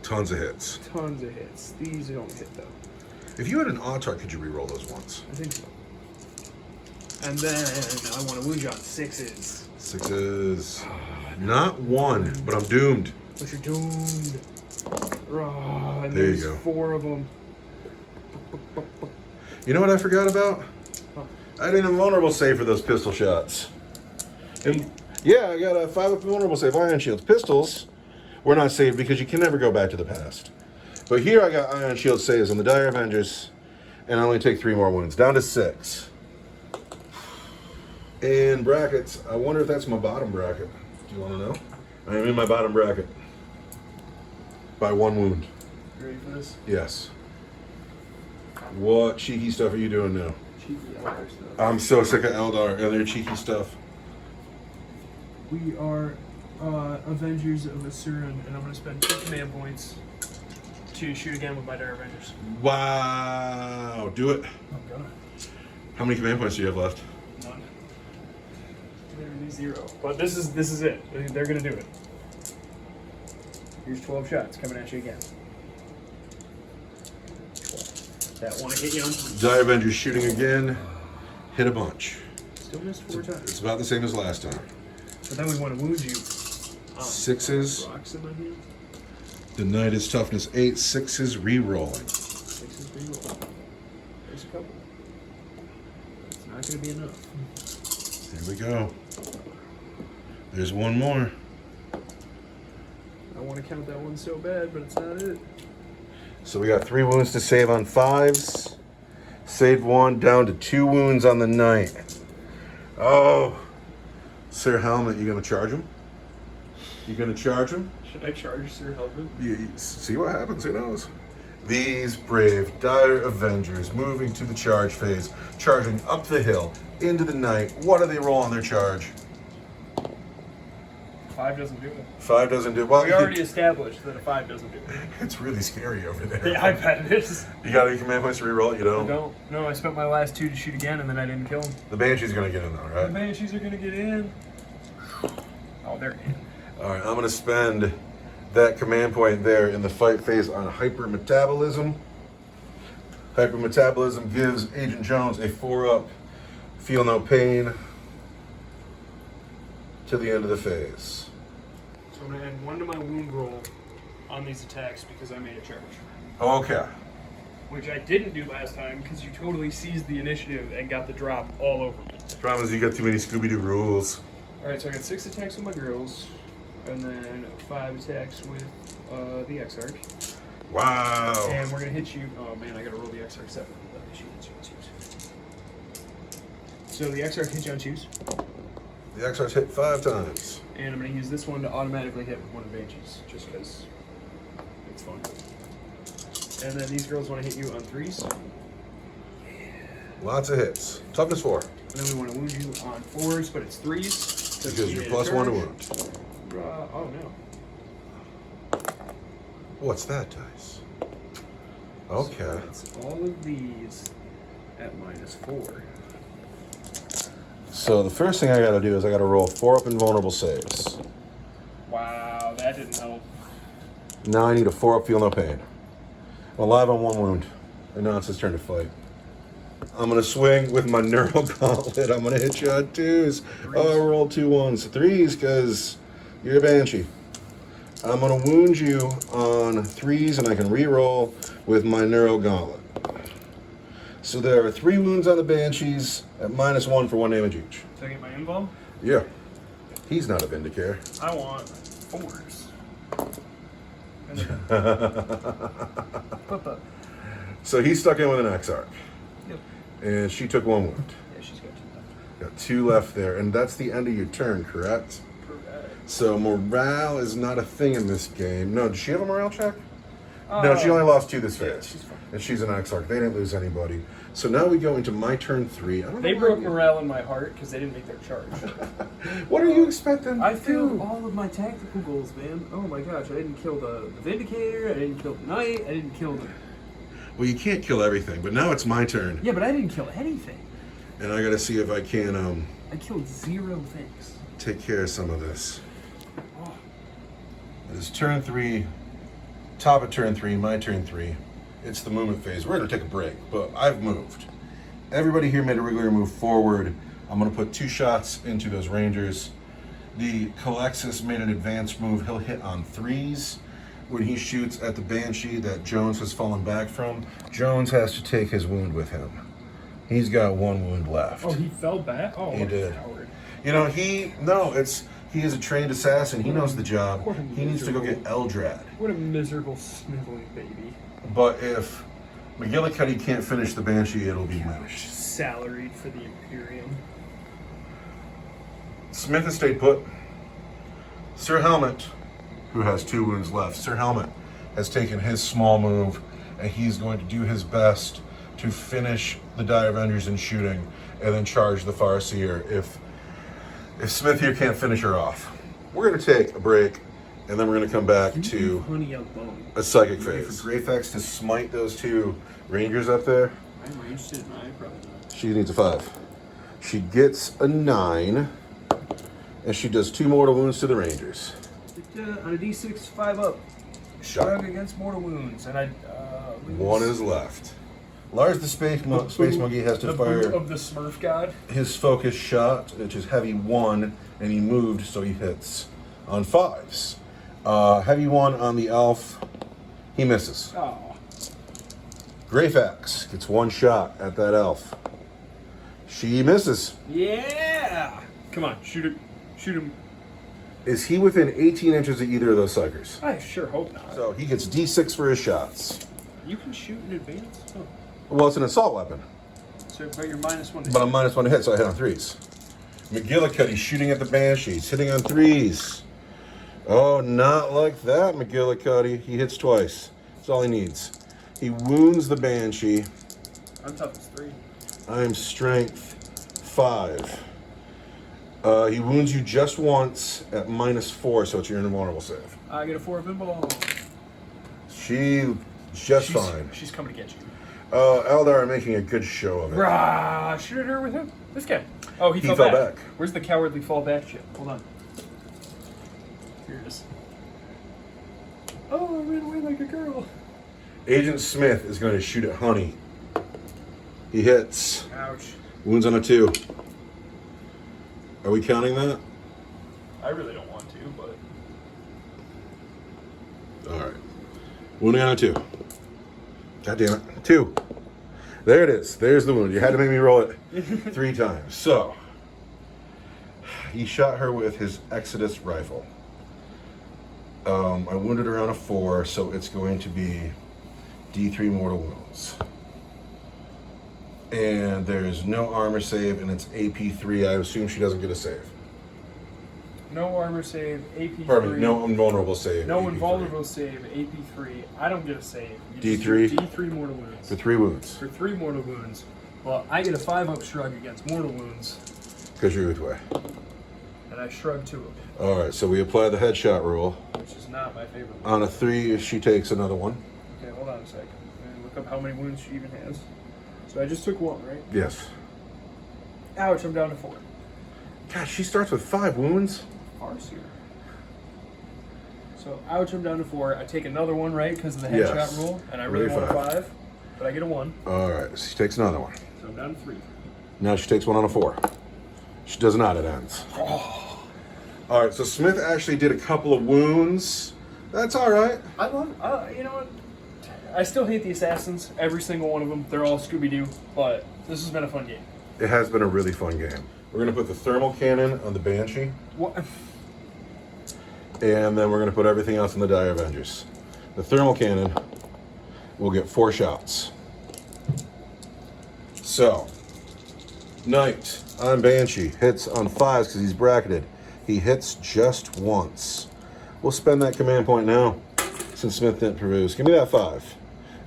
Tons of hits. Tons of hits. These don't hit though. If you had an Autark, could you re-roll those once? I think so. And then I want to wound you on 6s. 6s. Not 1, but I'm doomed. But you're doomed. And There you there's go. 4 of them. You know what I forgot about? Huh. I didn't invulnerable save for those pistol shots. And yeah, I got a 5 up invulnerable save. Iron shields. Pistols were not saved because you can never go back to the past. But here I got Iron Shield saves on the Dire Avengers, and I only take 3 more wounds. Down to 6. In brackets, I wonder if that's my bottom bracket. Do you want to know? I am in my bottom bracket. By 1 wound. You ready for this? Yes. What cheeky stuff are you doing now? Cheeky Eldar stuff. I'm so sick of Eldar and their cheeky stuff. We are Avengers of Asuran, and I'm going to spend 2 command points to shoot again with my Dire Avengers. Wow. Do it. I'm gonna. How many command points do you have left? None. Literally 0. But this is it. They're going to do it. Here's 12 shots coming at you again. 12. That one hit you on 3. Dire Avengers shooting again. Hit a bunch. Still missed 4 times. It's about the same as last time. But then we want to wound you. 6s. Rocks in my hand. The knight is toughness 8. 6s re-rolling. 6 is reroll. There's a couple. It's not going to be enough. Here we go. There's 1 more. I want to count that one so bad, but it's not it. So we got 3 wounds to save on 5s. Saved 1, down to 2 wounds on the knight. Oh. Sir Helmet, you gonna charge him? You gonna charge him? Should I charge Sir Helmet? You see what happens, who knows? These brave Dire Avengers moving to the charge phase, charging up the hill, into the night. What do they roll on their charge? 5 doesn't do it. 5 doesn't do it. Well, We already established that a 5 doesn't do it. it's really scary over there. Yeah, I bet it is. You got any command points to reroll it? You I don't? don't. No, I spent my last 2 to shoot again, and then I didn't kill him. The Banshee's gonna get in though, The right? Banshees are gonna get in. Oh, they're in. Alright, I'm gonna spend that command point there in the fight phase on hypermetabolism. Hypermetabolism gives Agent Jones a 4-up, feel no pain to the end of the phase. So I'm gonna add 1 to my wound roll on these attacks because I made a charge. Okay. Which I didn't do last time because you totally seized the initiative and got the drop all over me. Problem is you got too many Scooby-Doo rules. Alright, so I got 6 attacks with my girls, and then 5 attacks with the Exarch. Wow. And we're gonna hit you. Oh man, I gotta roll the Exarch separately. Let me shoot you on twos. So the Exarch hits you on 2s. The Exarchs hit 5 times. And I'm going to use this one to automatically hit one of the Banshees, just because it's fun. And then these girls want to hit you on 3s. Lots of hits. Toughness 4. And then we want to wound you on 4s, but it's 3s. Because you're +1 to wound. Oh no. What's that dice? Okay. So it's all of these at -4. So the first thing I gotta do is I gotta roll 4 up invulnerable saves. Wow, that didn't help. Now I need a 4 up feel no pain. I'm alive on 1 wound. And now it's his turn to fight. I'm gonna swing with my neural gauntlet. I'm gonna hit you on 2s. Oh, I rolled 2 1s. 3s because you're a banshee. I'm gonna wound you on 3s and I can re-roll with my neural gauntlet. So there are 3 wounds on the banshees at -1 for 1 damage each. So I get my invuln? Yeah. He's not a Vindicare. I want 4s. So he's stuck in with an Exarch. Yep. And she took 1 wound. Yeah, she's got 2 left. Got 2 left there, and that's the end of your turn, correct? Correct. So morale is not a thing in this game. No, does she have a morale check? No, she only lost 2 this phase. Yeah, she's fine. And she's an Exarch. They didn't lose anybody. So now we go into my turn 3. I don't They know broke why- morale in my heart because they didn't make their charge. What are you expecting? I failed all of my tactical goals, man. Oh my gosh, I didn't kill the Vindicator, I didn't kill the Knight, I didn't kill the... Well, you can't kill everything, but now it's my turn. Yeah, but I didn't kill anything. And I gotta see if I can I killed 0 things. take care of some of this. Oh. It's turn 3, top of turn 3, my turn 3. It's the movement phase. We're gonna take a break, but I've moved. Everybody here made a regular move forward. I'm gonna put 2 shots into those Rangers. The Calexis made an advanced move. He'll hit on 3s. When he shoots at the Banshee that Jones has fallen back from, Jones has to take his wound with him. He's got 1 wound left. Oh, he fell back? Oh, He what a did. coward. You know, he is a trained assassin. He knows the job. He needs to go get Eldrad. What a miserable, sniveling baby. But if McGillicuddy can't finish the Banshee, it'll be moot. Salaried for the Imperium. Smith has stayed put. Sir Helmet, who has 2 wounds left, Sir Helmet has taken his small move, and he's going to do his best to finish the Die Avengers in shooting, and then charge the Farseer if Smith here can't finish her off. We're going to take a break, and then we're going to come back to Honey out bone. a psychic phase. Greyfax to smite those 2 Rangers up there. I'm ranged in, I probably not. She needs a 5. She gets a 9, and she does 2 mortal wounds to the Rangers. On a d6, 5 up. Shot. Shrug against mortal wounds, and I. 1 is left. Lars the Space Monkey has to the fire boot of the Smurf God. his focus shot, which is heavy 1, and he moved, so he hits on 5s. Heavy 1 on the elf, he misses. Oh. Greyfax gets 1 shot at that elf. She misses. Yeah! Come on, shoot him. Shoot him. Is he within 18 inches of either of those suckers? I sure hope not. So he gets D6 for his shots. You can shoot in advance? Oh. Well, it's an assault weapon, So, but you're -1 to but hit. I'm -1 to hit, so I hit on 3s. McGillicuddy's shooting at the Banshees, hitting on 3s. Oh, not like that, McGillicuddy. He hits twice. That's all he needs. He wounds the Banshee. I'm toughness 3. I'm strength 5. He wounds you just once at -4, so it's your invulnerable save. I get a 4 of invuln. She's fine. She's coming to get you. Eldar are making a good show of it. Rah! Shoot at her with him? This guy. Oh, he fell back. Where's the cowardly fall back shit? Hold on. Here it is. Oh, I ran away like a girl. Agent Smith is going to shoot at Honey. He hits. Ouch. Wounds on a 2. Are we counting that? I really don't want to, but... All right. Wounding on a 2. God damn it. 2. There it is. There's the wound. You had to make me roll it 3 times. So, he shot her with his Exodus rifle. I wounded her on a 4, so it's going to be D3 mortal wounds. And there's no armor save, and it's AP 3. I assume she doesn't get a save. No armor save, AP3. Pardon me, no invulnerable save. No AP3. invulnerable save, AP3. I don't get a save. You D3? just do D3 mortal wounds. For 3 wounds. For 3 mortal wounds. Well, I get a 5-up shrug against mortal wounds. Because you're Uthway. And I shrug 2 of them. Alright, so we apply the headshot rule. Which is not my favorite one. On a 3, she takes another one. Okay, hold on a second. Let me look up how many wounds she even has. So I just took 1, right? Yes. Ouch, I'm down to 4. God, she starts with 5 wounds? Farseer. So, ouch, I'm down to 4. I take another one, right, because of the headshot Yes. rule, and I really want a 5, but I get a 1. Alright, she takes another one. So I'm down to 3. Now she takes 1 on a 4. She does not, it ends. Oh. Alright, so Smith actually did a couple of wounds. That's alright. I love, you know what? I still hate the assassins, every single one of them. They're all Scooby-Doo, but this has been a fun game. It has been a really fun game. We're going to put the thermal cannon on the Banshee. What? And then we're going to put everything else in the Dire Avengers. The thermal cannon will get 4 shots. So, Knight on Banshee hits on 5s because he's bracketed. He hits just once. We'll spend that command point now since Smith didn't produce. Give me that 5.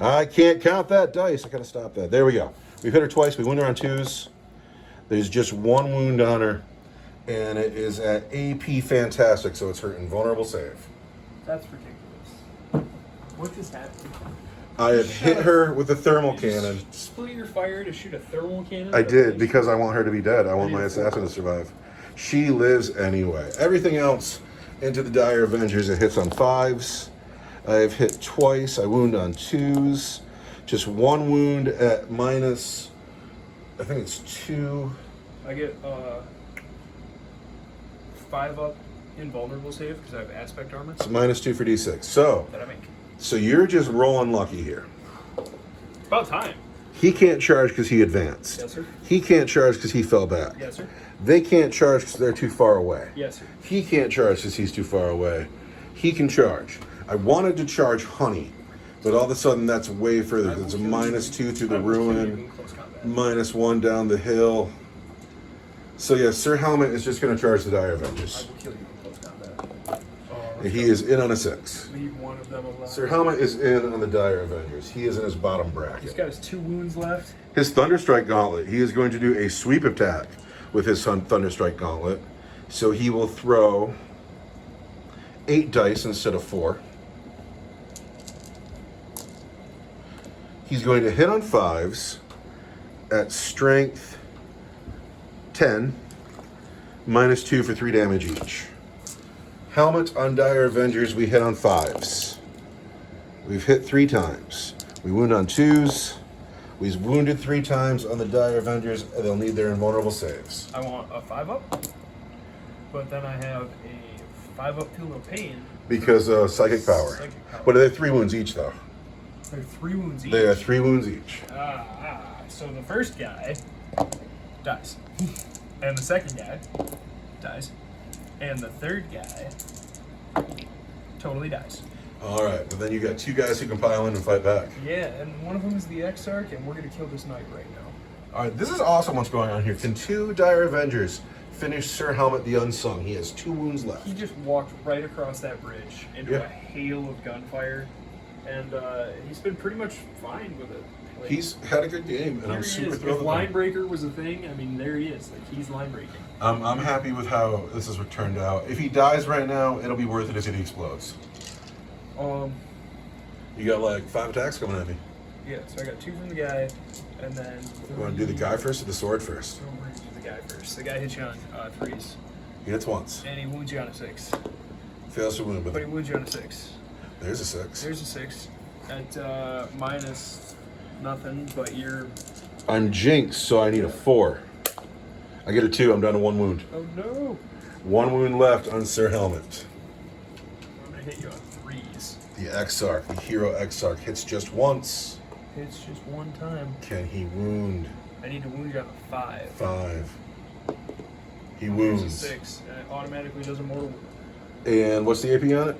I can't count that dice. I gotta stop that. There we go. We've hit her twice. We wound her on 2s. There's just 1 wound on her. And it is at AP fantastic, so it's her invulnerable save. That's ridiculous. What just happened? I have hit her with a thermal cannon. Split your fire to shoot a thermal cannon? I did, because I want her to be dead. I want my assassin to survive. She lives anyway. Everything else into the Dire Avengers, it hits on 5s. I have hit twice. I wound on 2s. Just 1 wound at minus, I think it's 2. I get 5-up invulnerable save because I have aspect armor. It's minus 2 for D6. So, That I make. so you're just rolling lucky here. About time. He can't charge because he advanced. Yes, sir. He can't charge because he fell back. Yes, sir. They can't charge because they're too far away. Yes, sir. He can't charge because he's too far away. He can charge. I wanted to charge Honey, but all of a sudden that's way further. It's a minus 2 through the ruin, minus 1 down the hill. So yeah, Sir Helmet is just going to charge the Dire Avengers. I will kill you in close combat. And he is in on a 6. Leave one of them alive. Sir Helmet is in on the Dire Avengers. He is in his bottom He's bracket. got his 2 wounds left. His Thunderstrike Gauntlet, he is going to do a sweep attack with his Thunderstrike Gauntlet. So he will throw 8 dice instead of 4. He's going to hit on 5s at strength 10, minus 2 for 3 damage each. Helmet on Dire Avengers, we hit on 5s. We've hit 3 times. We wound on 2s. We've wounded 3 times on the Dire Avengers, and they'll need their invulnerable saves. I want a 5-up, but then I have a 5-up Feel No Pain. Because psychic power. Psychic power. But they're 3 wounds each, though. They're 3 wounds each. They are 3 wounds each. So the first guy dies. And the second guy dies. And the third guy totally dies. All right, but then you got 2 guys who can pile in and fight back. Yeah, and one of them is the Exarch, and we're going to kill this knight right now. All right, this is awesome what's going on here. Can 2 Dire Avengers finish Sir Helmet the Unsung? He has 2 wounds left. He just walked right across that bridge into a hail of gunfire, and he's been pretty much fine with it. Like, He's had a good game, and I'm super thrilled. If line breaker was a thing, I mean, there he is. Like, he's line breaking. I'm happy with how this has turned out. If he dies right now, it'll be worth it if he explodes. You got like 5 attacks coming at me. Yeah, so I got 2 from the guy, and then... You want to do the guy first or the sword first? We're going to do the guy first. The guy hits you on 3s. He hits once. And he wounds you on a 6. Fails to wound, But but he wounds you on a 6. there's a 6. There's a 6. At minus nothing, but you're... I'm jinxed, so I need a 4. I get a 2. I'm down to 1 wound. Oh no! 1 wound left on Sir Helmet. I'm going to hit you on 3s. The Exarch, the hero Exarch, hits just once. Hits just 1 time. Can he wound? I need to wound you on a 5. 5. He There's a wounds. 6, and it automatically does a mortal wound. And what's the AP on it?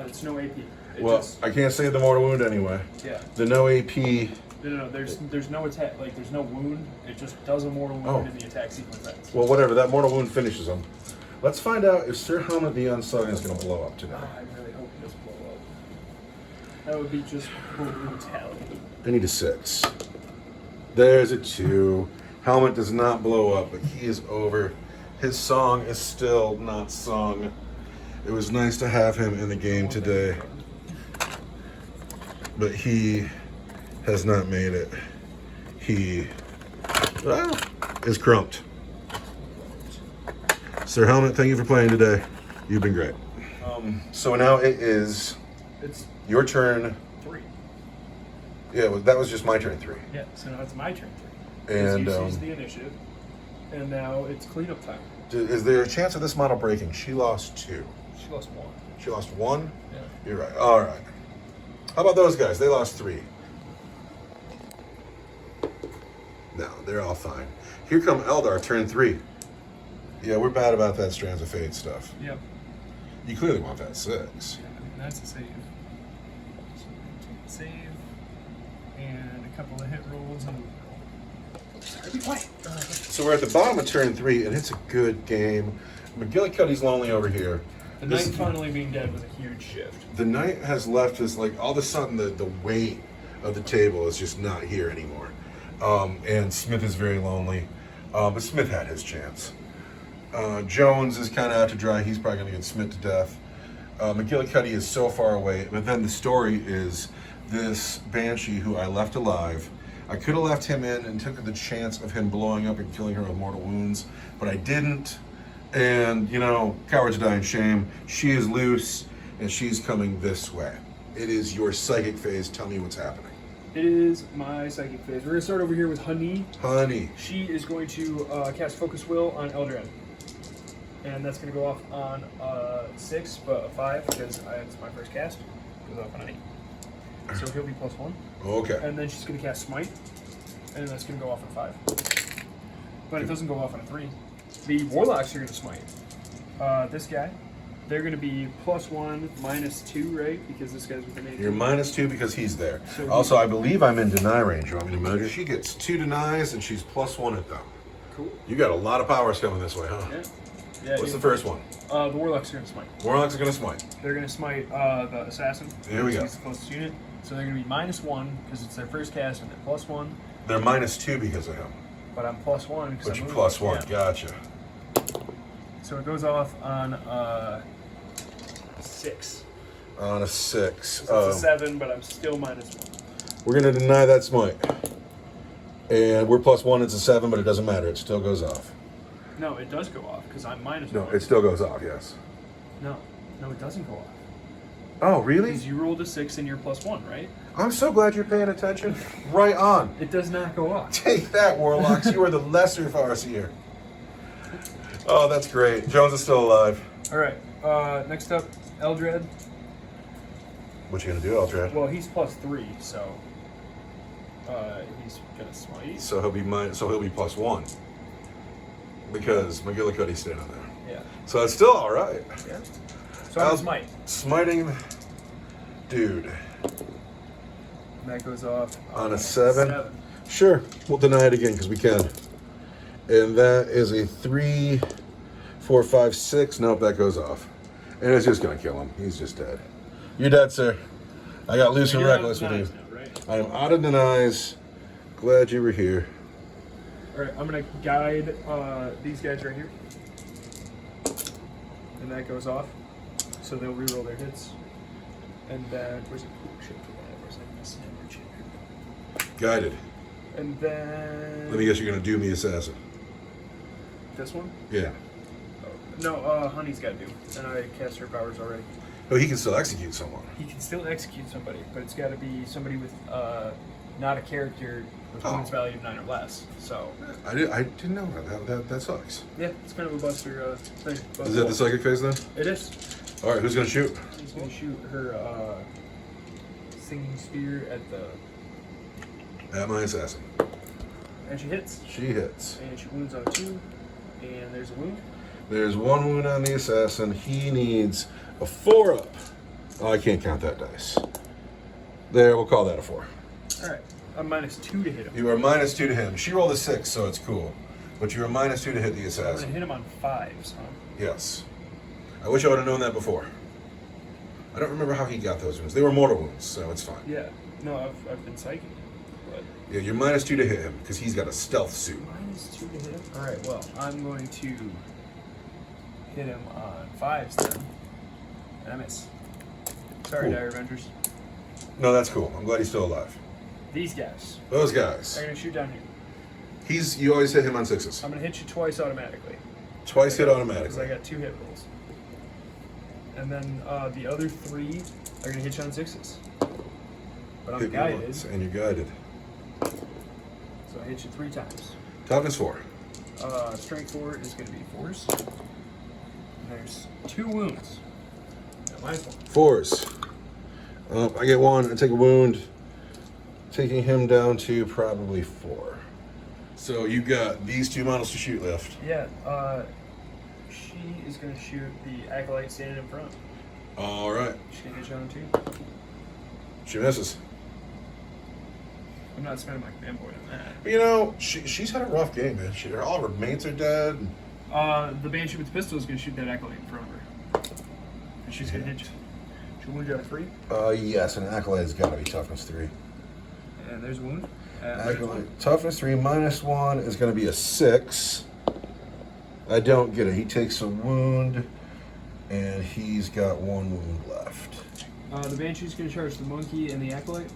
It's no AP. Well, I can't say the mortal wound anyway. Yeah. The no AP. No, there's no attack, like, there's no wound. It just does a mortal wound in the attack sequence ends. Well, whatever. That mortal wound finishes him. Let's find out if Sir Helmet the Unsung is going to blow up Oh, tonight. I really hope he doesn't blow up. That would be just brutality. I need a 6. There's a 2. Helmet does not blow up, but he is over. His song is still not sung. It was nice to have him in the game today, but he has not made it. He is crumped. Sir Helmet, thank you for playing today. You've been great. So now it's your turn. 3. Yeah, well, that was just my turn 3. Yeah, so now it's my turn 3. And you seized the initiative, and now it's cleanup time. is there a chance of this model breaking? She lost 2. She lost 1. She lost 1? Yeah. You're right. All right. How about those guys? They lost 3. No, they're all fine. Here come Eldar, turn 3. Yeah, we're bad about that Strands of Fate stuff. Yep. You clearly want that 6. Yeah, that's a save. So take the save, and a couple of hit rolls, and sorry, be quiet. So we're at the bottom of turn 3, and it's a good game. McGillicuddy's lonely over here. The knight finally being dead was a huge shift. The knight has left us, like, all of a sudden the weight of the table is just not here anymore. And Smith is very lonely. But Smith had his chance. Jones is kind of out to dry. He's probably going to get Smith to death. McGillicuddy is so far away. But then the story is this Banshee who I left alive. I could have left him in and took the chance of him blowing up and killing her with mortal wounds, but I didn't. And, you know, cowards die in shame. She is loose, and she's coming this way. It is your psychic phase. Tell me what's happening. It is my psychic phase. We're going to start over here with Honey. Honey. She is going to cast Focus Will on Eldred. And that's going to go off on 6, but a 5, because it's my first cast. It goes off on an 8. So he'll be +1. Okay. And then she's going to cast Smite, and that's going to go off on 5. But it doesn't go off on a 3. The Warlocks are going to Smite. This guy, they're going to be +1, -2, right? Because this guy's within 18. You're -2 because he's there. So Also, I believe I'm in deny range. You want me to measure? She gets 2 denies, and she's +1 at them. Cool. You got a lot of powers coming this way, huh? Yeah. Yeah. What's the first one? The Warlocks are going to Smite. Warlocks are going to smite. They're going to Smite the Assassin. Here we go. He's the closest unit. So they're going to be -1 because it's their first cast, and they're +1. They're -2 because of him. But I'm +1 because But I'm you're moving. +1. Yeah. Gotcha. So it goes off on 6. On a 6. So it's a 7, but I'm still -1. We're going to deny that smite. And we're +1. It's a 7, but it doesn't matter. It still goes off. No, it does go off because I'm -1. No, it still goes off, yes. No, it doesn't go off. Oh, really? Because you rolled a 6 and you're +1, right? I'm so glad you're paying attention. Right on. It does not go off. Take that, Warlocks. You are the lesser Farseer. Oh, that's great. Jones is still alive. All right. Next up, Eldred. What you gonna do, Eldred? Well, he's +3, so he's gonna smite. So he'll be +1 because McGillicuddy's standing there. Yeah. So it's still all right. Yeah. So I'm smite. Smiting, dude. And that goes off On a 7? Sure, we'll deny it again because we can. And that is a 3, 4, 5, 6. Nope, that goes off. And it's just gonna kill him. He's just dead. You're dead, sir. I got loose and reckless with you. Now, right? I am out of denies. Glad you were here. All right, I'm gonna guide these guys right here, and that goes off. So they'll reroll their hits, and then where's it? Shit, where's that sandwich here? Guided. And then Let me guess, you're gonna do me assassin. this one. Yeah. No, Honey's got to do, and I cast her powers already. Oh, he can still execute someone. He can still execute somebody, but it's got to be somebody with not a character with Oh. wounds value of 9 or less. So I didn't know that sucks. yeah, it's kind of a buster thing. Is that the psychic phase then? It is. All right, who's gonna shoot? He's gonna shoot her singing spear at the, At my assassin. and she hits, She hits. and she wounds on a 2, and there's a wound. There's 1 wound on the assassin. He needs a 4 up. Oh, I can't count that dice. There, we'll call that a 4. All right, I'm -2 to hit him. You are -2 to him. She rolled a 6, so it's cool. But you're a -2 to hit the I'm assassin. gonna hit him on 5s, huh? Yes. I wish I would have known that before. I don't remember how he got those wounds. They were mortal wounds, so it's fine. Yeah. No, I've been psychic. But Yeah, you're -2 to hit him because he's got a stealth suit. -2 to hit him. All right. Well, I'm going to hit him on 5s then, and I miss. Sorry, Cool. Dire Avengers. No, that's cool. I'm glad he's still alive. These guys Those guys. are gonna shoot down here. You always hit him on 6s. I'm gonna hit you twice automatically. Twice hit Because I automatically. got 2 hit rolls. And then the other 3 are gonna hit you on 6s. But I'm Hit me guided, once, so and you're guided. I hit you 3 times. Toughness 4. Strength 4 is gonna be 4s. And there's 2 wounds. Now mine's 1. 4s. I get 1. I take a wound, taking him down to probably 4. So you got these 2 models to shoot left. Yeah, she is gonna shoot the acolyte standing in front. All right. She's gonna hit you on 2. She misses. I'm not spending my command point on that. But you know, she's had a rough game, man. All of her mates are dead. The Banshee with the pistol is gonna shoot that acolyte in front of her. And she's gonna hit you. She'll wound you on 3. Yes, an acolyte has got to be toughness 3. And there's a wound. Acolyte toughness 3 -1 is going to be a 6. I don't get it. He takes a wound, and he's got 1 wound left. The Banshee's gonna charge the monkey and the acolyte.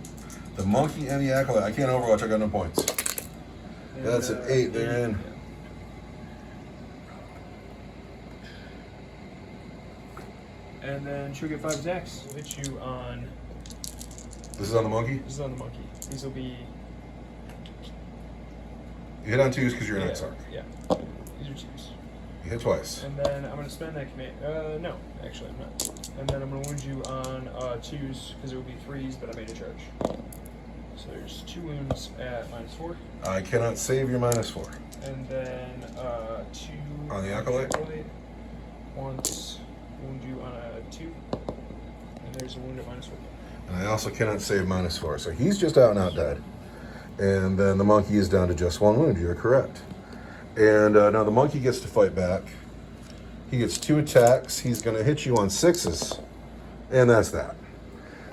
The monkey and the acolyte. I can't Overwatch. I got no points. And, That's an 8. They're in. Yeah. And then she'll get 5 attacks. We'll hit you on. This is on the monkey. This is on the monkey. These will be. You hit on 2s because you're an Yeah, Exarch. yeah. These are 2s. You hit twice. And then I'm gonna spend that command. No, actually I'm not. And then I'm gonna wound you on 2s because it will be 3s, but I made a charge. So there's 2 wounds at -4. I cannot save your -4. And then 2 On the acolyte? Once wound you on a 2. And there's a wound at -4. And I also cannot save -4. So he's just out and out dead. And then the monkey is down to just 1 wound. You're correct. And now the monkey gets to fight back. He gets 2 attacks. He's going to hit you on 6s. And that's that.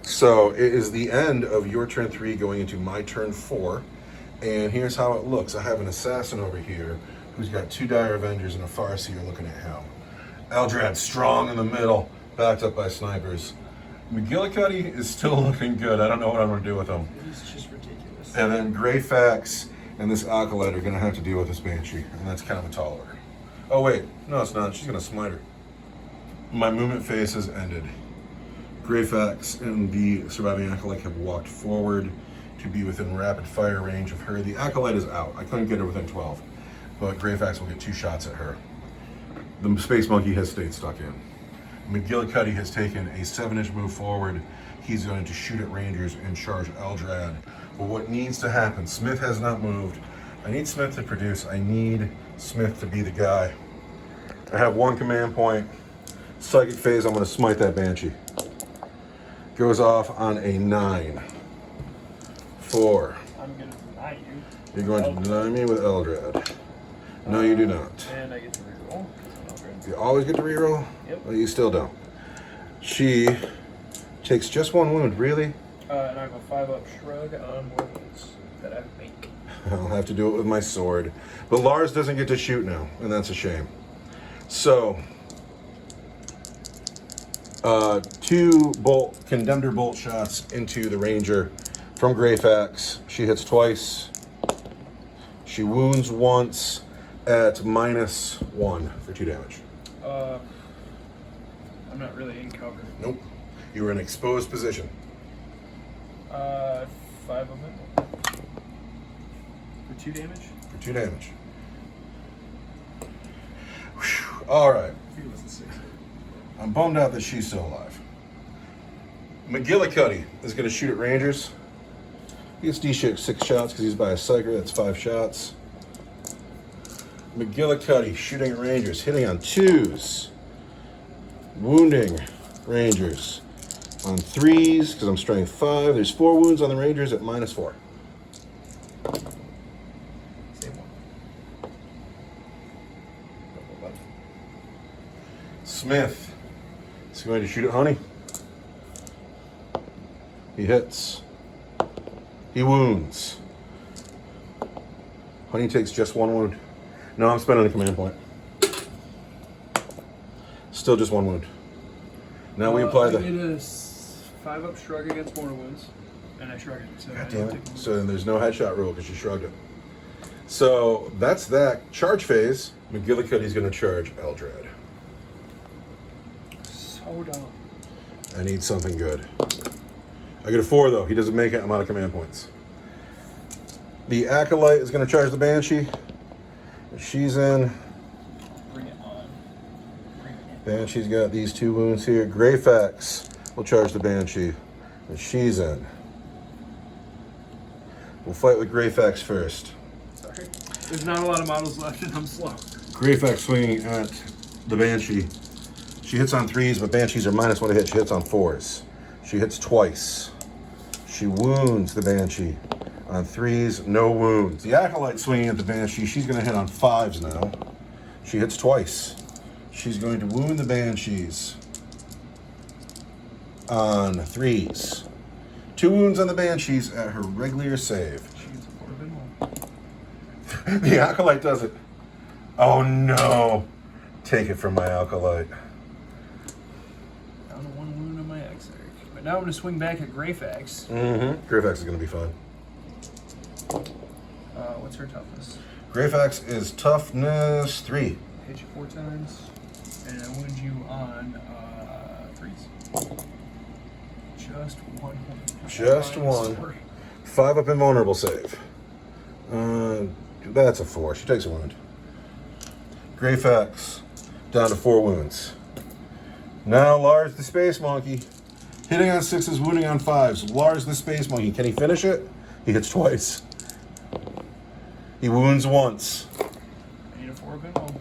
So it is the end of your turn 3 going into my turn 4. And here's how it looks. I have an assassin over here who's got 2 Dire Avengers and a Farseer looking at him. Eldrad strong in the middle, backed up by snipers. McGillicuddy is still looking good. I don't know what I'm going to do with him. He's just ridiculous. And then Greyfax and this Acolyte are going to have to deal with this Banshee. And that's kind of a tall order. Oh, wait. No, it's not. She's going to smite her. My movement phase has ended. Greyfax and the surviving Acolyte have walked forward to be within rapid fire range of her. The Acolyte is out. I couldn't get her within 12. But Greyfax will get 2 shots at her. The Space Monkey has stayed stuck in. McGillicuddy has taken a 7-inch move forward. He's going to shoot at Rangers and charge Eldrad. But what needs to happen, Smith has not moved. I need Smith to produce. I need Smith to be the guy. I have 1 command point. Psychic phase, I'm going to smite that Banshee. Goes off on a 9. 4. I'm going to deny you. You're going to deny me with Eldrad. No, you do not. And I get to reroll. You always get to reroll? Yep. Well, you still don't. She takes just 1 wound, really? And I have a 5-up shrug on more wounds that I make. I'll have to do it with my sword. But Lars doesn't get to shoot now, and that's a shame. So, 2 Condemnor bolt shots into the Ranger from Greyfax. She hits twice. She wounds once at -1 for 2 damage. I'm not really in cover. Nope. You were in exposed position. 5 of them. For 2 damage? For 2 damage. Whew. All right. I think it was a 6. I'm bummed out that she's still alive. McGillicuddy is going to shoot at Rangers. He gets D6 shots because he's by a Psyker. That's 5 shots. McGillicuddy shooting at Rangers, hitting on 2s. Wounding Rangers on 3s because I'm strength 5. There's 4 wounds on the Rangers at -4. Same one. Smith is going to shoot at Honey. He hits. He wounds. Honey takes just 1 wound. No, I'm spending a command point. Still just 1 wound. Now we apply the... I did a 5-up shrug against mortal wounds, and I shrugged it. So God damn it. So then there's no headshot rule because you shrugged it. So that's that. Charge phase. McGillicuddy's going to charge Eldrad. So dumb. I need something good. I get a 4 though. He doesn't make it. I'm out of command points. The Acolyte is going to charge the Banshee. She's in. Bring it on. Bring it in. Banshee's got these 2 wounds here. Greyfax will charge the Banshee. And she's in. We'll fight with Greyfax first. Sorry. There's not a lot of models left and I'm slow. Greyfax swinging at the Banshee. She hits on 3s, but Banshees are -1 to hit. She hits on 4s. She hits twice. She wounds the Banshee. On 3s, no wounds. The Acolyte swinging at the Banshee. She's going to hit on 5s now. She hits twice. She's going to wound the Banshees on 3s. 2 wounds on the Banshees at her regular save. She gets a 4-1. The Acolyte does it. Oh no. Take it from my Acolyte. Down to 1 wound on my Exarch. But now I'm going to swing back at Greyfax. Greyfax is going to be fine. What's her toughness? Greyfax is toughness 3. Hit you 4 times, and I wound you on 3s. Just 1 wound. Just 1. 5-up invulnerable save. That's a 4. She takes a wound. Greyfax down to 4 wounds. Now Lars the Space Monkey. Hitting on 6s, wounding on 5s. Lars the Space Monkey. Can he finish it? He hits twice. He wounds once. I need a 4-up invul.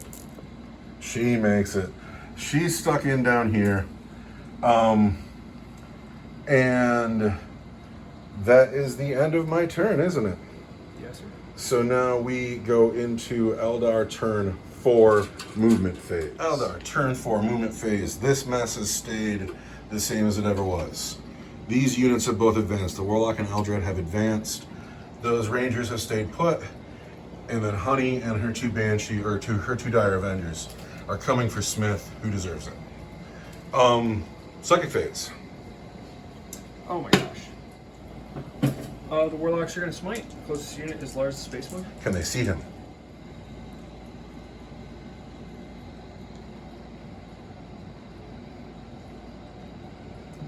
She makes it. She's stuck in down here. And that is the end of my turn, isn't it? Yes, sir. So now we go into Eldar turn 4 movement phase. Eldar turn 4 movement phase. This mess has stayed the same as it ever was. These units have both advanced. The Warlock and Eldrad have advanced. Those Rangers have stayed put. And then Honey and her 2 Banshee, or her 2 Dire Avengers, are coming for Smith, who deserves it. Psychic phase. Oh my gosh. The Warlocks are going to smite. The closest unit is Lars the Space Monkey. Can they see him?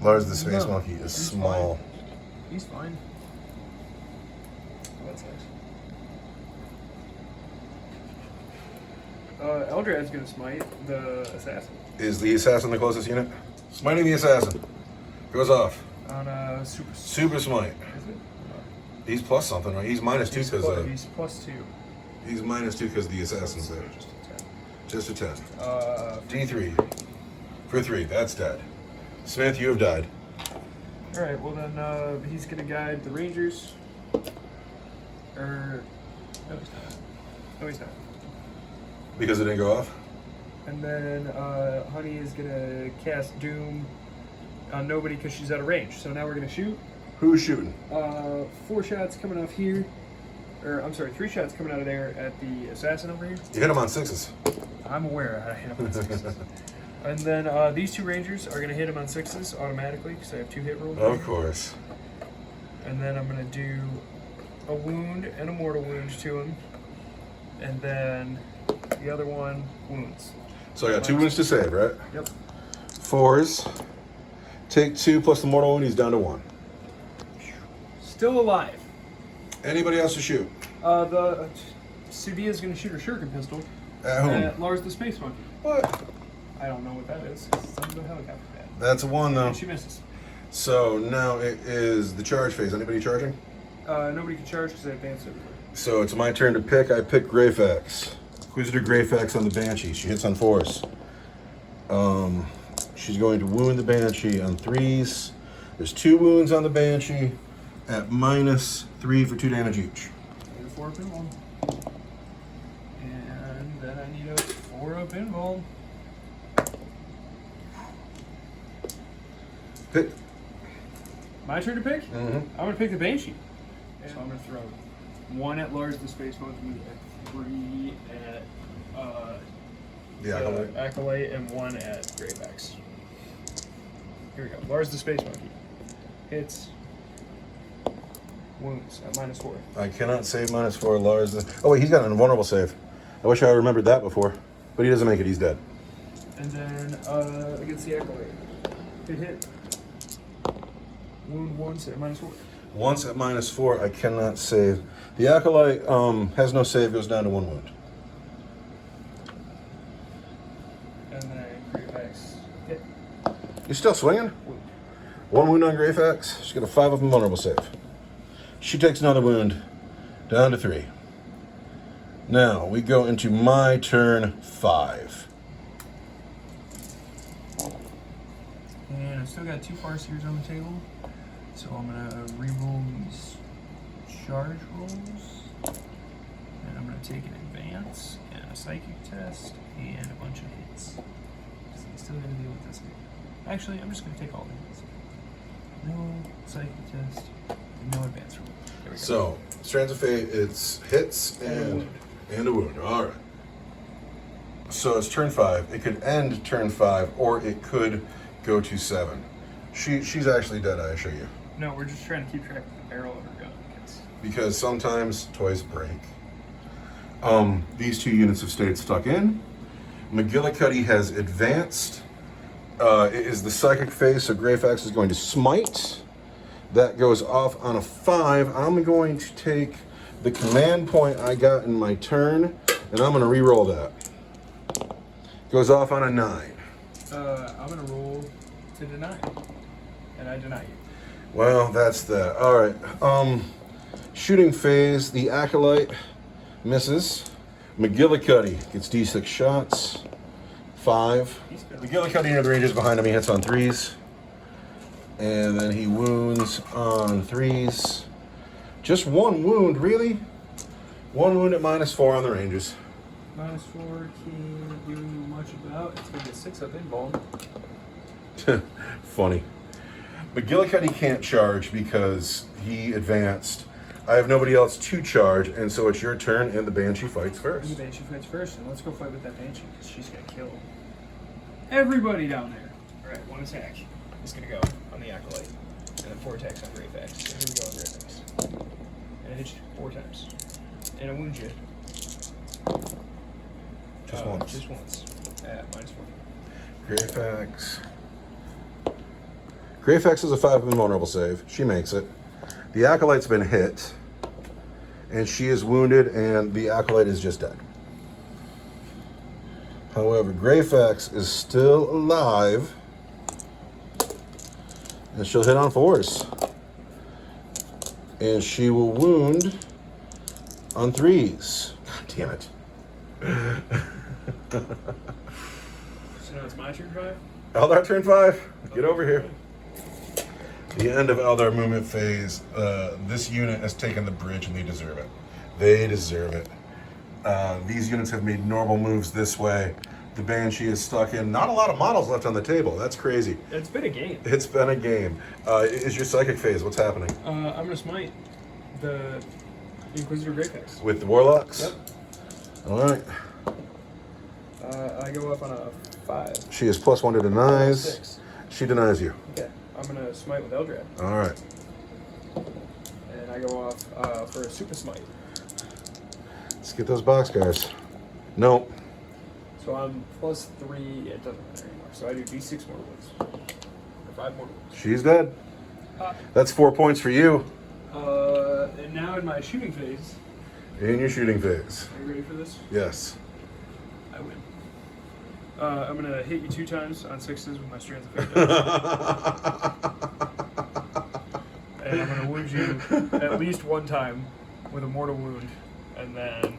Lars the Space No, Monkey is he's small. fine. He's fine. Oh, that's nice. Eldrad's going to smite the Assassin. Is the Assassin the closest unit? Smiting the Assassin. Goes off. On a super... Super Smite. Is it? He's plus something, right? He's -2 because He's +2. he's -2 because the Assassin's there. Just a 10. Just a 10. D3. For 3. That's dead. Smith, you have died. Alright, well then he's going to guide the Rangers. No, he's not. No, he's not. Because it didn't go off? And then Honey is going to cast Doom on nobody because she's out of range. So now we're going to shoot. Who's shooting? 4 shots coming off here. Or, I'm sorry, 3 shots coming out of there at the Assassin over here. You hit him on 6s. I'm aware I hit him on 6s. And then these 2 Rangers are going to hit him on 6s automatically because I have 2 hit rolls. Of course. And then I'm going to do a wound and a mortal wound to him. And then the other one wounds. So I got 2 wounds to save, right? Yep. 4s. Take 2 plus the mortal wound, he's down to 1. Still alive. Anybody else to shoot? The Sudia's going to shoot her shuriken pistol At whom? at Lars the Space Monkey. What? I don't know what that is. It's under the helicopter pad. That's a 1 though. And she misses. So now it is the charge phase. Anybody charging? Nobody can charge because I advanced everywhere. So it's my turn to pick. I pick Greyfax. Inquisitor Greyfax on the Banshee. She hits on 4s. She's going to wound the Banshee on 3s. There's 2 wounds on the Banshee at -3 for 2 damage each. I need a 4-up invul. And then I need a 4-up invul. Pick. My turn to pick? Mm-hmm. I'm going to pick the Banshee. So I'm going to throw 1 at Lars the Space Monkey, 3 at The Acolyte. Acolyte, and 1 at Graveaxe. Here we go. Lars the Space Monkey. Hits. Wounds at -4. I cannot save -4. Lars. Oh wait, he's got an invulnerable save. I wish I remembered that before, but he doesn't make it. He's dead. And then against the Acolyte. Hit. Wound once at -4. Once at -4, I cannot save. The Acolyte has no save, goes down to 1 wound. And then Graveaxe. Hit. You still swinging? Wound. 1 wound on Graveaxe. She's got a 5 of invulnerable save. She takes another wound, down to 3. Now we go into my turn 5. And I've still got 2 Farseers on the table. So I'm gonna re-roll these charge rolls. And I'm gonna take an advance and a psychic test and a bunch of hits. So I'm still gonna deal with this guy. Actually, I'm just gonna take all the hits. No psychic test and no advance roll. There we go. So, Strands of Fate, it's hits and a wound. All right. So it's turn 5. It could end turn 5, or it could go to 7. She's actually dead, I assure you. No, we're just trying to keep track of the barrel of her gun. Because sometimes toys break. These 2 units have stayed stuck in. McGillicuddy has advanced. It is the psychic phase, so Graveaxe is going to smite. That goes off on a 5. I'm going to take the command point I got in my turn, and I'm going to re-roll that. Goes off on a 9. I'm gonna roll to deny, and I deny you. Well, that's that. All right. Shooting phase. The Acolyte misses. McGillicuddy gets D6 shots. 5. McGillicuddy near the ranges behind him. He hits on 3s. And then he wounds on 3s. Just 1 wound, really? 1 wound at -4 on the ranges. -4 can't do much about. It's gonna get 6 up invuln. Funny. McGillicuddy can't charge because he advanced. I have nobody else to charge, and so it's your turn, and the Banshee fights The first. Banshee fights first, and let's go fight with that Banshee, because she's gonna kill everybody down there. Alright, 1 attack is gonna go on the Acolyte, and then 4 attacks on Graveaxe. So here we go on Graveaxe. And I hit you 4 times. And I wound you. Just once. Just once. At -4. Graveaxe is a 5 invulnerable save. She makes it. The Acolyte's been hit, and she is wounded, and the Acolyte is just dead. However, Graveaxe is still alive, and she'll hit on 4s. And she will wound on 3s. God damn it. So now it's my turn 5? Eldar turn 5. Get over here. The end of Eldar movement phase. This unit has taken the bridge, and they deserve it. They deserve it. These units have made normal moves this way. The Banshee is stuck in. Not a lot of models left on the table. That's crazy. It's been a game. It's been a game. Is your psychic phase? What's happening? I'm gonna smite the Inquisitor Graveaxe. With the Warlocks? Yep. All right. I go up on a 5. She is +1 to denies. 6. She denies you. Okay. I'm gonna smite with Eldrad. All right. And I go off for a super smite. Let's get those boxcars. No. So I'm +3, it doesn't matter anymore. So I do D6 more wounds. Or 5 more wounds. She's dead. That's 4 points for you. And now in my shooting phase. In your shooting phase. Are you ready for this? Yes. I win. I'm gonna hit you 2 times on 6s with my Strands of Fate. And I'm gonna wound you at least 1 time with a mortal wound. And then,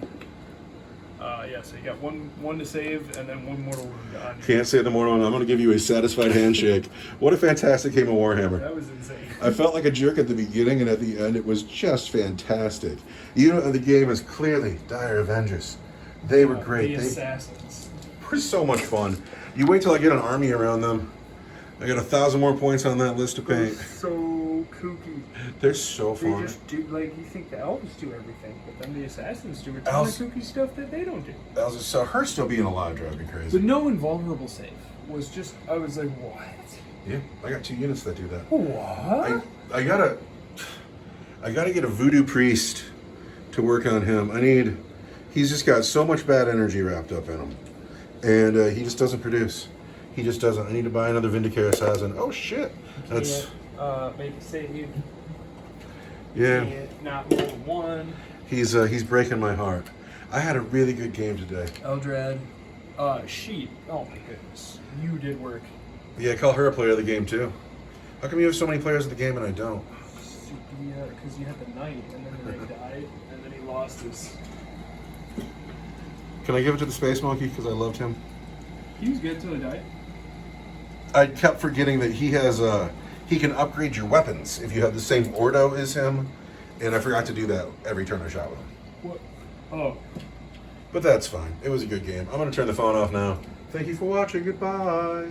so you got one to save, and then 1 mortal wound on you. Can't say the mortal one. I'm going to give you a satisfied handshake. What a fantastic game of Warhammer. That was insane. I felt like a jerk at the beginning, and at the end, it was just fantastic. You know, the game is clearly Dire Avengers. They were great. The They Assassins. were so much fun. You wait till I get an army around them, I got 1,000 more points on that list to paint. So kooky. They're so They fun. just do, like, you think the elves do everything, but then the assassins do a ton of Elves- kooky stuff that they don't do. So her still being alive drives me The crazy. no invulnerable save was just, I was like, what? Yeah, I got 2 units that do that. What? I gotta get a voodoo priest to work on him. He's just got so much bad energy wrapped up in him. And he just doesn't produce. He just doesn't. I need to buy another Vindicare Assassin. Oh shit. That's, make a save. yeah. Can't not roll 1. He's breaking my heart. I had a really good game today. Eldrad. Sheep. Oh my goodness. You did work. Yeah, call her a player of the game too. How come you have so many players of the game and I don't? Yeah, because you had the knight, and then the knight died, and then he lost his... Can I give it to the Space Monkey because I loved him? He was good until he died. I kept forgetting that he has he can upgrade your weapons if you have the same Ordo as him, and I forgot to do that every turn I shot with him. What? Oh. But that's fine. It was a good game. I'm going to turn the phone off now. Thank you for watching. Goodbye.